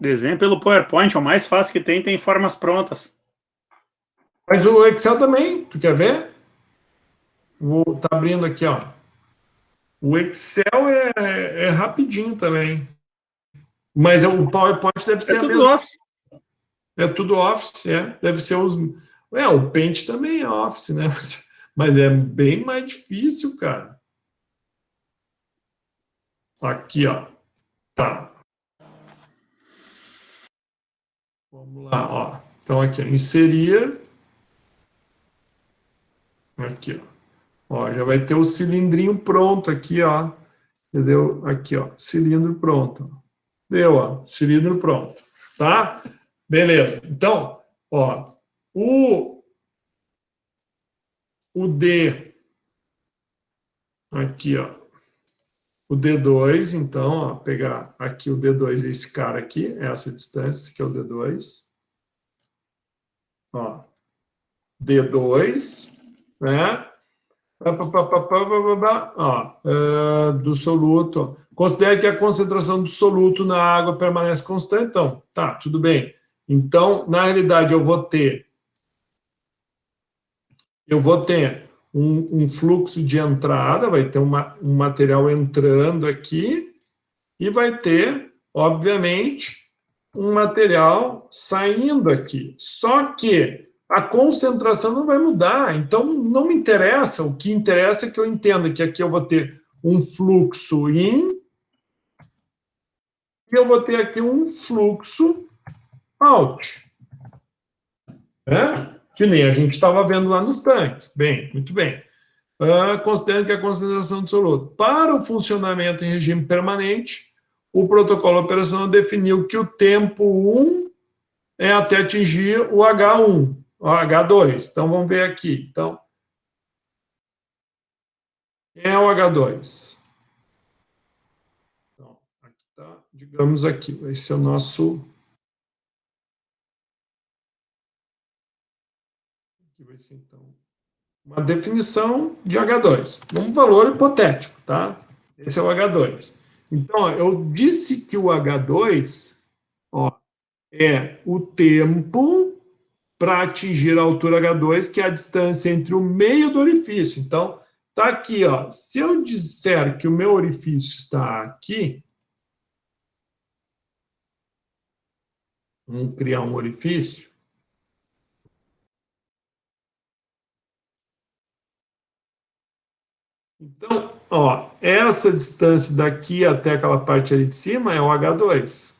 Desenho pelo PowerPoint, é o mais fácil que tem formas prontas. Mas o Excel também, tu quer ver? Vou tá abrindo aqui, ó. O Excel é rapidinho também. Mas o PowerPoint deve ser... É tudo Office. É tudo Office, deve ser os... o Paint também é Office, né? Mas é bem mais difícil, cara. Aqui, ó. Tá. Vamos lá, ó. Então, aqui, ó, inserir. Aqui, ó. Ó, já vai ter o cilindrinho pronto aqui, ó. Entendeu? Aqui, ó. Cilindro pronto. Deu, ó. Cilindro pronto. Tá? Beleza. Então, ó. O D. Aqui, ó. O D2, então, ó, pegar aqui o D2, esse cara aqui, essa distância, que é o D2. Ó, D2, né? Ó, do soluto. Considere que a concentração do soluto na água permanece constante. Então, tá, tudo bem. Então, na realidade, eu vou ter um fluxo de entrada, vai ter um material entrando aqui, e vai ter, obviamente, um material saindo aqui. Só que a concentração não vai mudar, então não me interessa. O que interessa é que eu entenda que aqui eu vou ter um fluxo in e eu vou ter aqui um fluxo out. Que nem a gente estava vendo lá nos tanques. Bem, muito bem. Considerando que a concentração do soluto. Para o funcionamento em regime permanente, o protocolo operacional definiu que o tempo 1 é até atingir o H1, o H2. Então, vamos ver aqui. Então, quem é o H2? Então, aqui está, digamos aqui, esse é o nosso... Aqui vai ser, então, uma definição de H2. Um valor hipotético, tá? Esse é o H2. Então, ó, eu disse que o H2, ó, é o tempo para atingir a altura H2, que é a distância entre o meio do orifício. Então, tá aqui, ó. Se eu disser que o meu orifício está aqui, vamos criar um orifício. Então, ó, essa distância daqui até aquela parte ali de cima é o H2.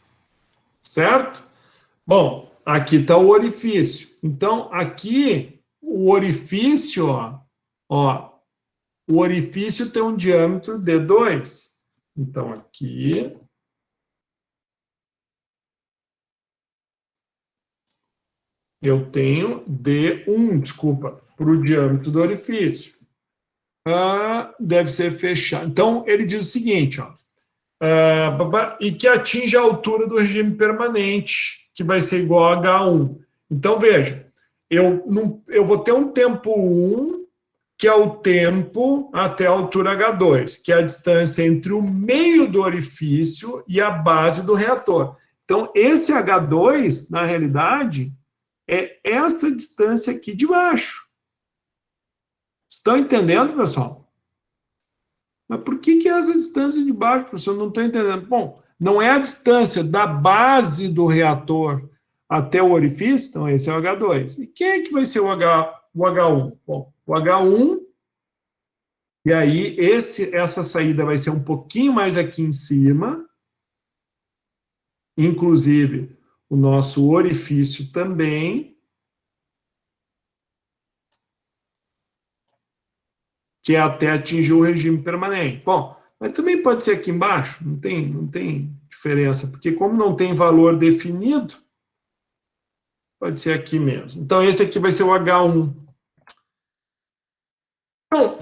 Certo? Bom, aqui está o orifício. Então, aqui, o orifício, ó, o orifício tem um diâmetro D2. Então, aqui, Eu tenho D1, desculpa, para o diâmetro do orifício. Deve ser fechado. Então, ele diz o seguinte, ó, e que atinge a altura do regime permanente, que vai ser igual a H1. Então, veja, eu vou ter um tempo 1, que é o tempo até a altura H2, que é a distância entre o meio do orifício e a base do reator. Então, esse H2, na realidade, é essa distância aqui de baixo. Estão entendendo, pessoal? Mas por que é essa distância de baixo, professor? Não estou entendendo. Bom, não é a distância da base do reator até o orifício, então esse é o H2. E quem é que vai ser o H1? Bom, o H1, e aí essa saída vai ser um pouquinho mais aqui em cima, inclusive o nosso orifício também, que é até atingir o regime permanente. Bom, mas também pode ser aqui embaixo, não tem diferença, porque como não tem valor definido, pode ser aqui mesmo. Então, esse aqui vai ser o H1. Então,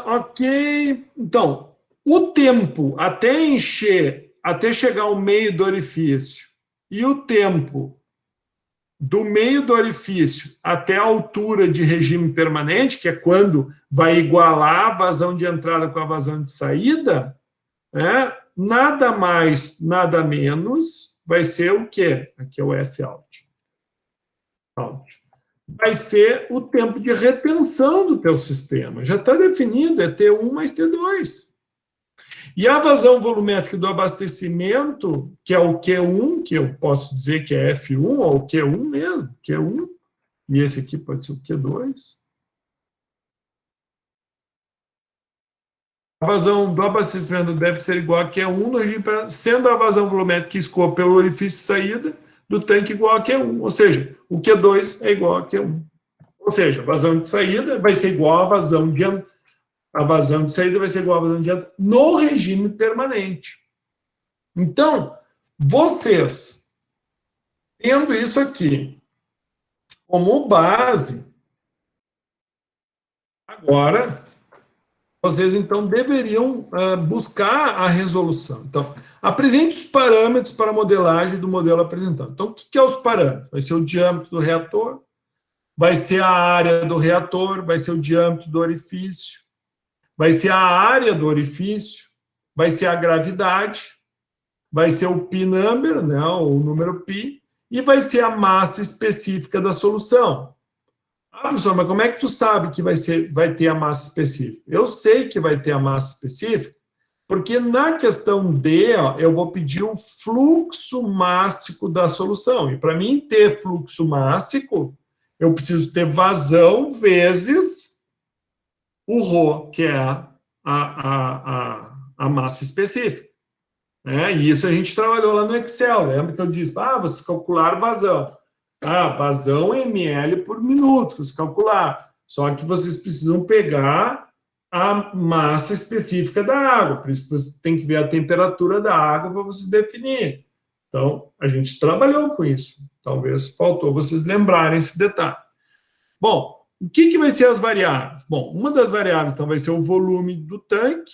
ok. Então, o tempo até encher, até chegar ao meio do orifício, e o tempo do meio do orifício até a altura de regime permanente, que é quando vai igualar a vazão de entrada com a vazão de saída, nada mais, nada menos, vai ser o quê? Aqui é o F out. Vai ser o tempo de retenção do teu sistema. Já está definido, é T1 mais T2. E a vazão volumétrica do abastecimento, que é o Q1, que eu posso dizer que é F1, ou o Q1 mesmo, Q1, e esse aqui pode ser o Q2. A vazão do abastecimento deve ser igual a Q1, sendo a vazão volumétrica que escoa pelo orifício de saída do tanque igual a Q1, ou seja, o Q2 é igual a Q1. Ou seja, a vazão de saída vai ser igual à vazão de entrada. A vazão de saída vai ser igual à vazão de entrada no regime permanente. Então, vocês, tendo isso aqui como base, agora, vocês, então, deveriam buscar a resolução. Então, apresente os parâmetros para a modelagem do modelo apresentado. Então, o que é os parâmetros? Vai ser o diâmetro do reator, vai ser a área do reator, vai ser o diâmetro do orifício, vai ser a área do orifício, vai ser a gravidade, vai ser o pi number, né, o número pi, e vai ser a massa específica da solução. Professor, mas como é que tu sabe que vai ter a massa específica? Eu sei que vai ter a massa específica, porque na questão D, eu vou pedir o fluxo mássico da solução. E para mim ter fluxo mássico, eu preciso ter vazão vezes o ρ, que é a massa específica. E isso a gente trabalhou lá no Excel. Lembra que eu disse, vocês calcularam vazão. Vazão ml por minuto, vocês calcular. Só que vocês precisam pegar a massa específica da água. Por isso você tem que ver a temperatura da água para vocês definir. Então, a gente trabalhou com isso. Talvez faltou vocês lembrarem esse detalhe. Bom, o que vai ser as variáveis? Bom, uma das variáveis, então, vai ser o volume do tanque,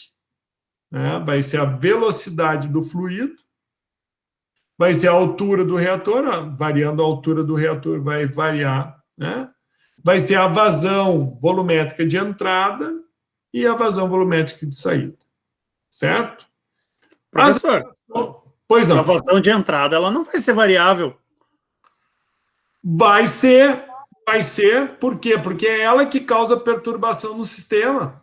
vai ser a velocidade do fluido, vai ser a altura do reator, variando a altura do reator vai variar, vai ser a vazão volumétrica de entrada e a vazão volumétrica de saída, certo? Professor, pois não. A vazão de entrada ela não vai ser variável. Vai ser, por quê? Porque é ela que causa perturbação no sistema.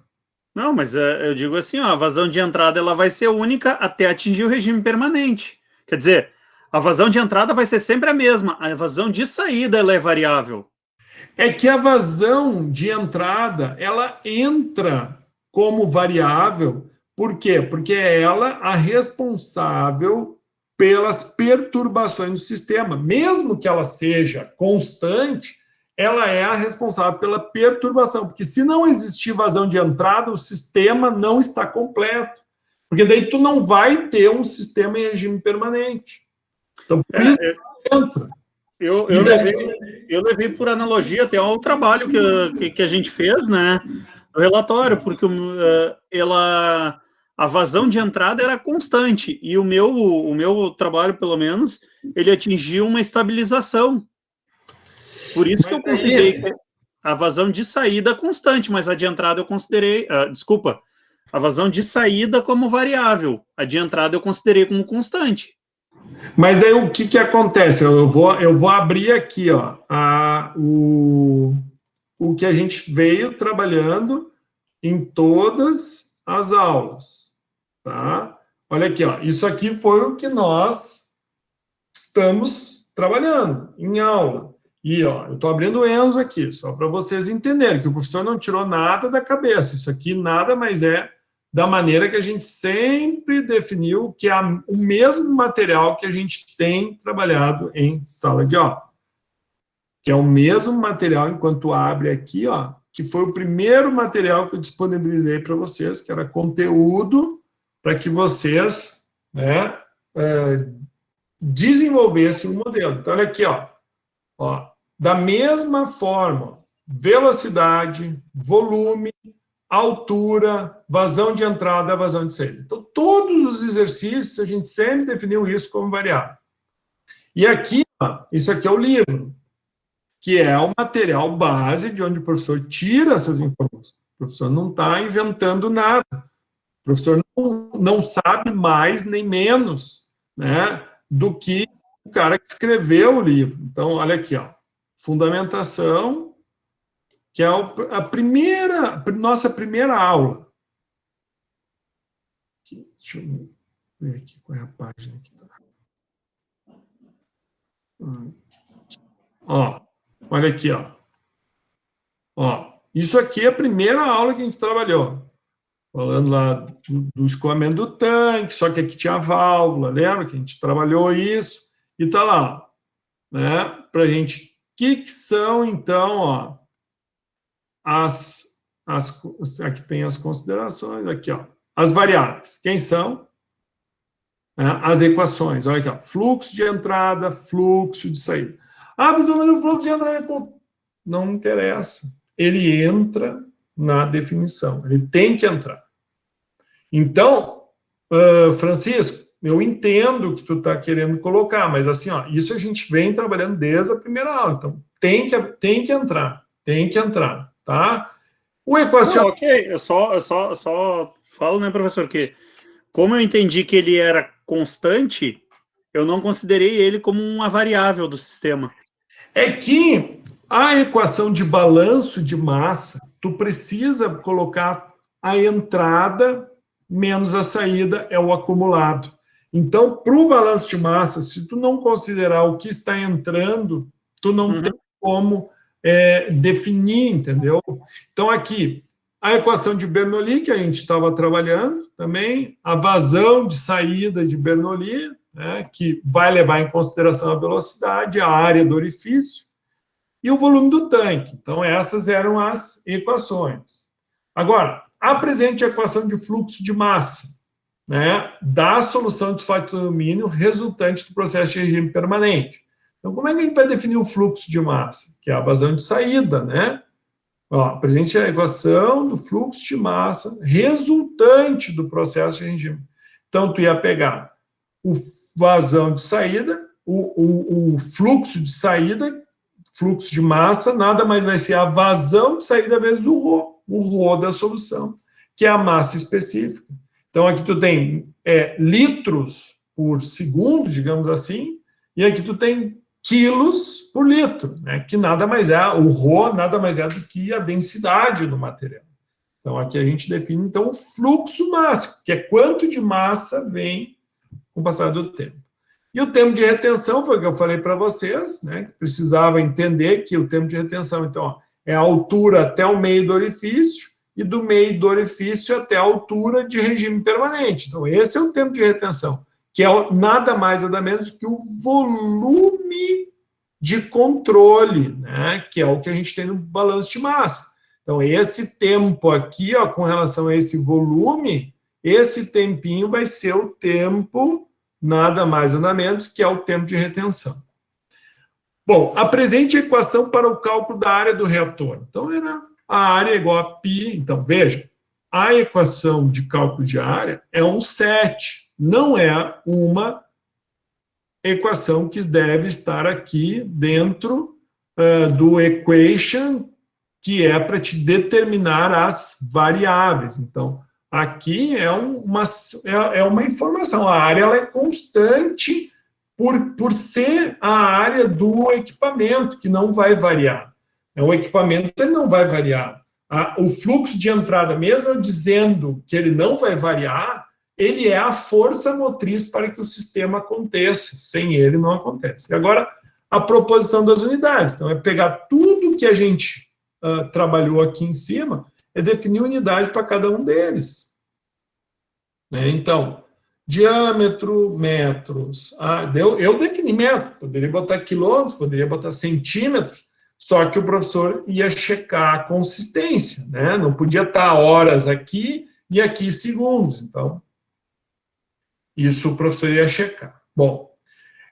Não, mas eu digo assim, a vazão de entrada ela vai ser única até atingir o regime permanente. Quer dizer, a vazão de entrada vai ser sempre a mesma, a vazão de saída ela é variável. É que a vazão de entrada, ela entra como variável, por quê? Porque é ela a responsável pelas perturbações do sistema. Mesmo que ela seja constante, ela é a responsável pela perturbação, porque se não existir vazão de entrada, o sistema não está completo, porque daí tu não vai ter um sistema em regime permanente. Então, por isso ela entra. Eu levei por analogia até ao trabalho que a gente fez, né? O relatório, porque a vazão de entrada era constante, e o meu trabalho, pelo menos, ele atingiu uma estabilização. Por isso que eu considerei a vazão de saída constante, mas a de entrada eu considerei... desculpa, a vazão de saída como variável, a de entrada eu considerei como constante. Mas aí o que acontece? Eu vou abrir aqui, ó, o que a gente veio trabalhando em todas as aulas, tá? Olha aqui, ó, isso aqui foi o que nós estamos trabalhando em aula. E, ó, eu estou abrindo o Enzo aqui, só para vocês entenderem que o professor não tirou nada da cabeça. Isso aqui nada mais é da maneira que a gente sempre definiu, que é o mesmo material que a gente tem trabalhado em sala de aula. Que é o mesmo material, enquanto abre aqui, ó, que foi o primeiro material que eu disponibilizei para vocês, que era conteúdo para que vocês, né, desenvolvessem um modelo. Então, olha aqui, ó, da mesma forma, velocidade, volume, altura, vazão de entrada, vazão de saída. Então, todos os exercícios, a gente sempre definiu isso como variável. E aqui, ó, isso aqui é o livro, que é o material base de onde o professor tira essas informações. O professor não está inventando nada. O professor não sabe mais nem menos, né, do que o cara que escreveu o livro. Então, olha aqui, ó, fundamentação, que é nossa primeira aula. Aqui, deixa eu ver aqui qual é a página que está. Ó, olha aqui, ó. Ó, isso aqui é a primeira aula que a gente trabalhou. Falando lá do escoamento do tanque, só que aqui tinha a válvula, lembra que a gente trabalhou isso? E tá lá, né? Para a gente, o que são, então, ó, aqui tem as considerações, aqui, ó, as variáveis. Quem são? As equações, olha aqui, ó, fluxo de entrada, fluxo de saída. Mas o fluxo de entrada não interessa. Ele entra na definição, ele tem que entrar. Então, Francisco, eu entendo o que tu está querendo colocar, mas assim, ó, isso a gente vem trabalhando desde a primeira aula, então tem que entrar, tá? O equacionamento... Ok, eu só falo, né, professor, que como eu entendi que ele era constante, eu não considerei ele como uma variável do sistema. É que a equação de balanço de massa, tu precisa colocar a entrada menos a saída, é o acumulado. Então, para o balanço de massa, se tu não considerar o que está entrando, tu não tem como definir, entendeu? Então, aqui, a equação de Bernoulli, que a gente estava trabalhando também, a vazão de saída de Bernoulli, né, que vai levar em consideração a velocidade, a área do orifício, e o volume do tanque. Então, essas eram as equações. Agora, apresente a equação de fluxo de massa, né, da solução de fácil domínio resultante do processo de regime permanente. Então, como é que a gente vai definir o fluxo de massa? Que é a vazão de saída, né? Ó, apresente a equação do fluxo de massa resultante do processo de regime. Então, tu ia pegar o vazão de saída, o fluxo de saída, fluxo de massa, nada mais vai ser a vazão de saída vezes o ρ da solução, que é a massa específica. Então, aqui tu tem litros por segundo, digamos assim, e aqui tu tem quilos por litro, né, que nada mais é, o ρ nada mais é do que a densidade do material. Então, aqui a gente define, então, o fluxo máximo, que é quanto de massa vem com o passar do tempo. E o tempo de retenção, foi o que eu falei para vocês, né, que precisava entender que o tempo de retenção, então, ó, é a altura até o meio do orifício, e do meio do orifício até a altura de regime permanente. Então, esse é o tempo de retenção, que é nada mais nada menos que o volume de controle, né, que é o que a gente tem no balanço de massa. Então, esse tempo aqui, ó, com relação a esse volume, esse tempinho vai ser o tempo, nada mais nada menos, que é o tempo de retenção. Bom, apresente a equação para o cálculo da área do reator. Então, era a área igual a π. Então, veja, a equação de cálculo de área é um set, não é uma equação que deve estar aqui dentro do equation, que é para te determinar as variáveis. Então, aqui é uma informação. A área ela é constante por ser a área do equipamento, que não vai variar. O equipamento ele não vai variar. O fluxo de entrada, mesmo eu dizendo que ele não vai variar, ele é a força motriz para que o sistema aconteça. Sem ele, não acontece. E agora, a proposição das unidades. Então, é pegar tudo que a gente trabalhou aqui em cima, é definir unidade para cada um deles. Então, diâmetro, metros. Eu defini metro, poderia botar quilômetros, poderia botar centímetros, só que o professor ia checar a consistência, né? Não podia estar horas aqui e aqui segundos. Então, isso o professor ia checar. Bom,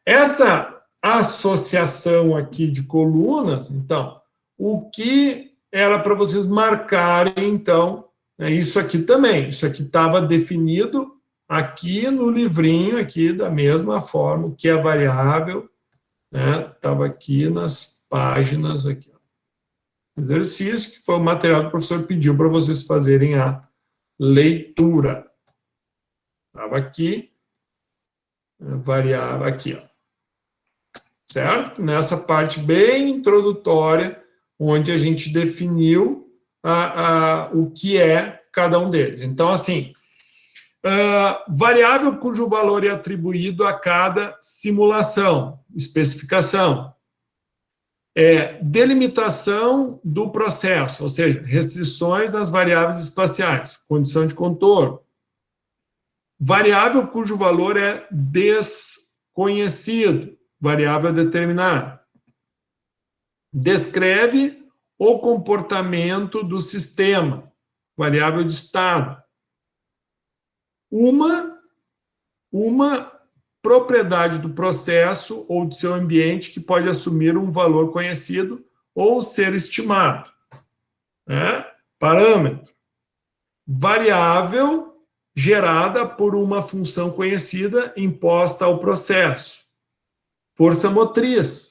essa associação aqui de colunas, então, o que era para vocês marcarem, então, isso aqui também. Isso aqui estava definido aqui no livrinho, aqui da mesma forma, o que é variável, né? Estava aqui nas páginas, aqui, ó. Exercício, que foi o material que o professor pediu para vocês fazerem a leitura. Estava aqui, variável, aqui, ó. Certo? Nessa parte bem introdutória, onde a gente definiu o que é cada um deles. Então, assim, variável cujo valor é atribuído a cada simulação, especificação. Delimitação do processo, ou seja, restrições às variáveis espaciais, condição de contorno. Variável cujo valor é desconhecido, variável determinada. Descreve o comportamento do sistema, variável de estado. Uma propriedade do processo ou de seu ambiente que pode assumir um valor conhecido ou ser estimado. Parâmetro. Variável gerada por uma função conhecida imposta ao processo. Força motriz.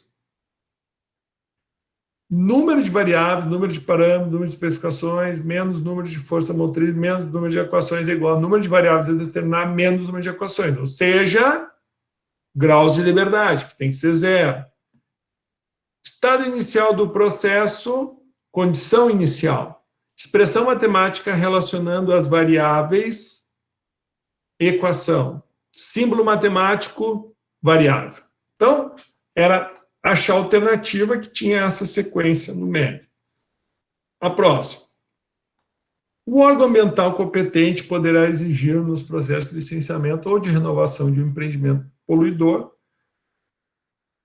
Número de variáveis, número de parâmetros, número de especificações, menos número de força motriz, menos número de equações é igual a número de variáveis a determinar menos número de equações. Ou seja, graus de liberdade, que tem que ser 0. Estado inicial do processo, condição inicial. Expressão matemática relacionando as variáveis, equação. Símbolo matemático, variável. Então, era achar a alternativa que tinha essa sequência numérica. A próxima. O órgão ambiental competente poderá exigir nos processos de licenciamento ou de renovação de um empreendimento poluidor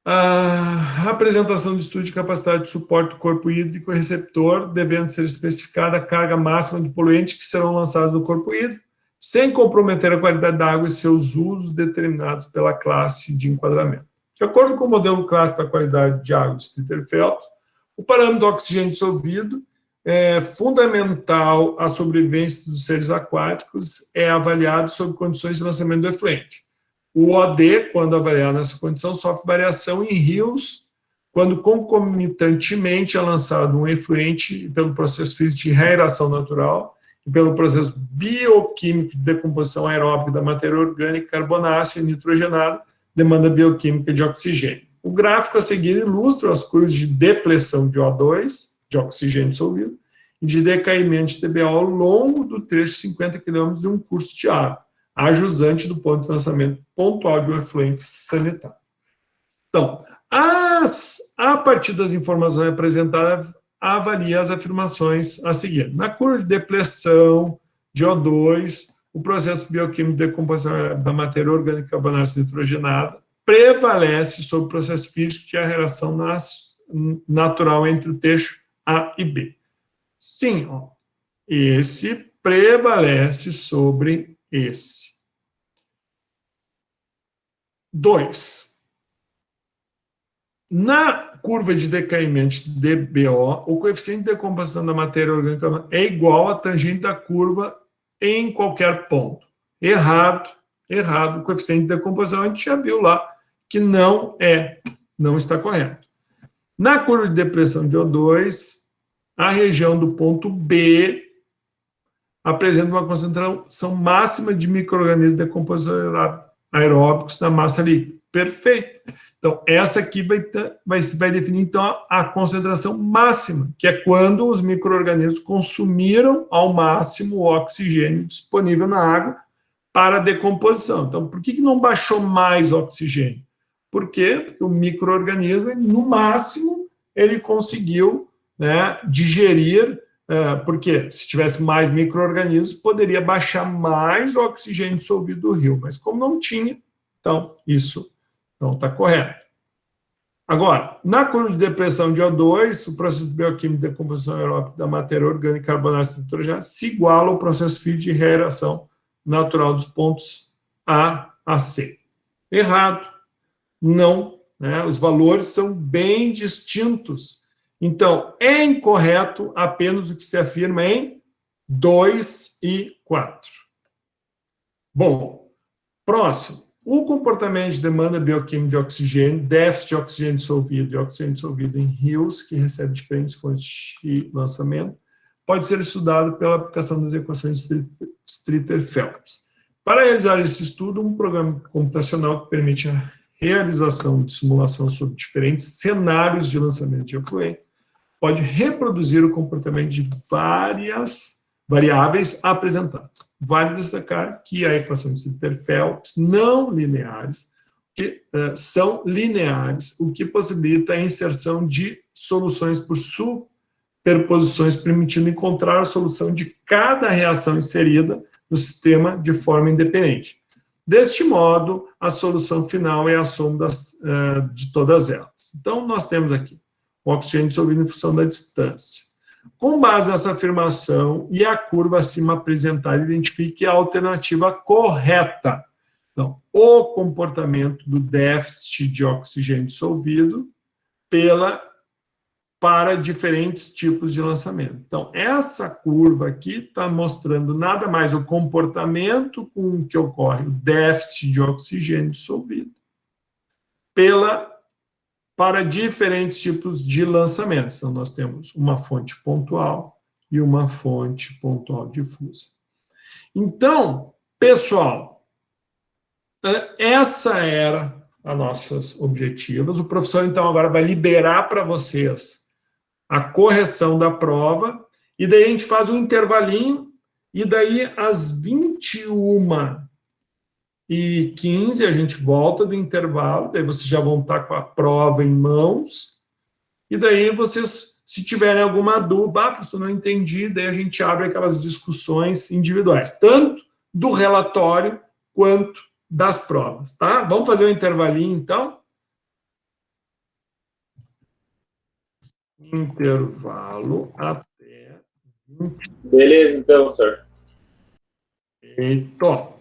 a apresentação de estudo de capacidade de suporte do corpo hídrico e receptor, devendo ser especificada a carga máxima de poluentes que serão lançados no corpo hídrico, sem comprometer a qualidade da água e seus usos determinados pela classe de enquadramento. De acordo com o modelo clássico da qualidade de água de Streeter-Phelps, o parâmetro do oxigênio dissolvido é fundamental à sobrevivência dos seres aquáticos, é avaliado sob condições de lançamento do efluente. O OD, quando avaliado nessa condição, sofre variação em rios, quando concomitantemente é lançado um efluente pelo processo físico de reaeração natural e pelo processo bioquímico de decomposição aeróbica da matéria orgânica carbonácea e nitrogenada, demanda bioquímica de oxigênio. O gráfico a seguir ilustra as curvas de depleção de O2, de oxigênio dissolvido, e de decaimento de TBO ao longo do trecho de 50 km de um curso de água, ajusante do ponto de lançamento pontual de um efluente sanitário. Então, a partir das informações apresentadas, avalia as afirmações a seguir. Na curva de depleção de O2, o processo bioquímico de decomposição da matéria orgânica carbonácea nitrogenada prevalece sobre o processo físico de reação natural entre o trecho A e B. Sim, ó, esse prevalece sobre esse. 2. Na curva de decaimento de DBO, o coeficiente de decomposição da matéria orgânica é igual à tangente da curva em qualquer ponto. Errado, errado. O coeficiente de decomposição a gente já viu lá que não está correto. Na curva de depressão de O2, a região do ponto B apresenta uma concentração máxima de micro-organismos de decomposição aeróbicos na massa líquida. Perfeito. Então, essa aqui vai definir, então, a concentração máxima, que é quando os micro-organismos consumiram ao máximo o oxigênio disponível na água para a decomposição. Então, por que não baixou mais o oxigênio? Por quê? Porque o micro-organismo, no máximo, ele conseguiu, né, digerir, porque se tivesse mais micro-organismos, poderia baixar mais o oxigênio dissolvido do rio, mas como não tinha, então, isso não está correto. Agora, na curva de depressão de O2, o processo bioquímico de decomposição aeróbica da matéria orgânica carbonácea nitrogenada se iguala ao processo físico de reação natural dos pontos A a C. Errado. Não, né? Os valores são bem distintos. Então, é incorreto apenas o que se afirma em 2 e 4. Bom, próximo. O comportamento de demanda bioquímica de oxigênio, déficit de oxigênio dissolvido e oxigênio dissolvido em rios, que recebe diferentes fontes de lançamento, pode ser estudado pela aplicação das equações de Streeter-Phelps. Para realizar esse estudo, um programa computacional que permite a realização de simulação sobre diferentes cenários de lançamento de efluente pode reproduzir o comportamento de várias variáveis apresentadas. Vale destacar que a equação de Streeter-Phelps não lineares, que são lineares, o que possibilita a inserção de soluções por superposições, permitindo encontrar a solução de cada reação inserida no sistema de forma independente. Deste modo, a solução final é a soma de todas elas. Então, nós temos aqui o oxigênio dissolvido em função da distância. Com base nessa afirmação e a curva acima apresentada, identifique a alternativa correta. Então, o comportamento do déficit de oxigênio dissolvido para diferentes tipos de lançamento. Então, essa curva aqui está mostrando nada mais o comportamento com que ocorre o déficit de oxigênio dissolvido para diferentes tipos de lançamentos. Então, nós temos uma fonte pontual e uma fonte pontual difusa. Então, pessoal, essa era as nossas objetivos. O professor, então, agora vai liberar para vocês a correção da prova, e daí a gente faz um intervalinho, e daí às 21h15 a gente volta do intervalo, daí vocês já vão estar com a prova em mãos, e daí vocês, se tiverem alguma dúvida, professor, não entendi, daí a gente abre aquelas discussões individuais, tanto do relatório quanto das provas, tá? Vamos fazer um intervalinho, então? Intervalo até 20. Beleza, então, senhor. Eita.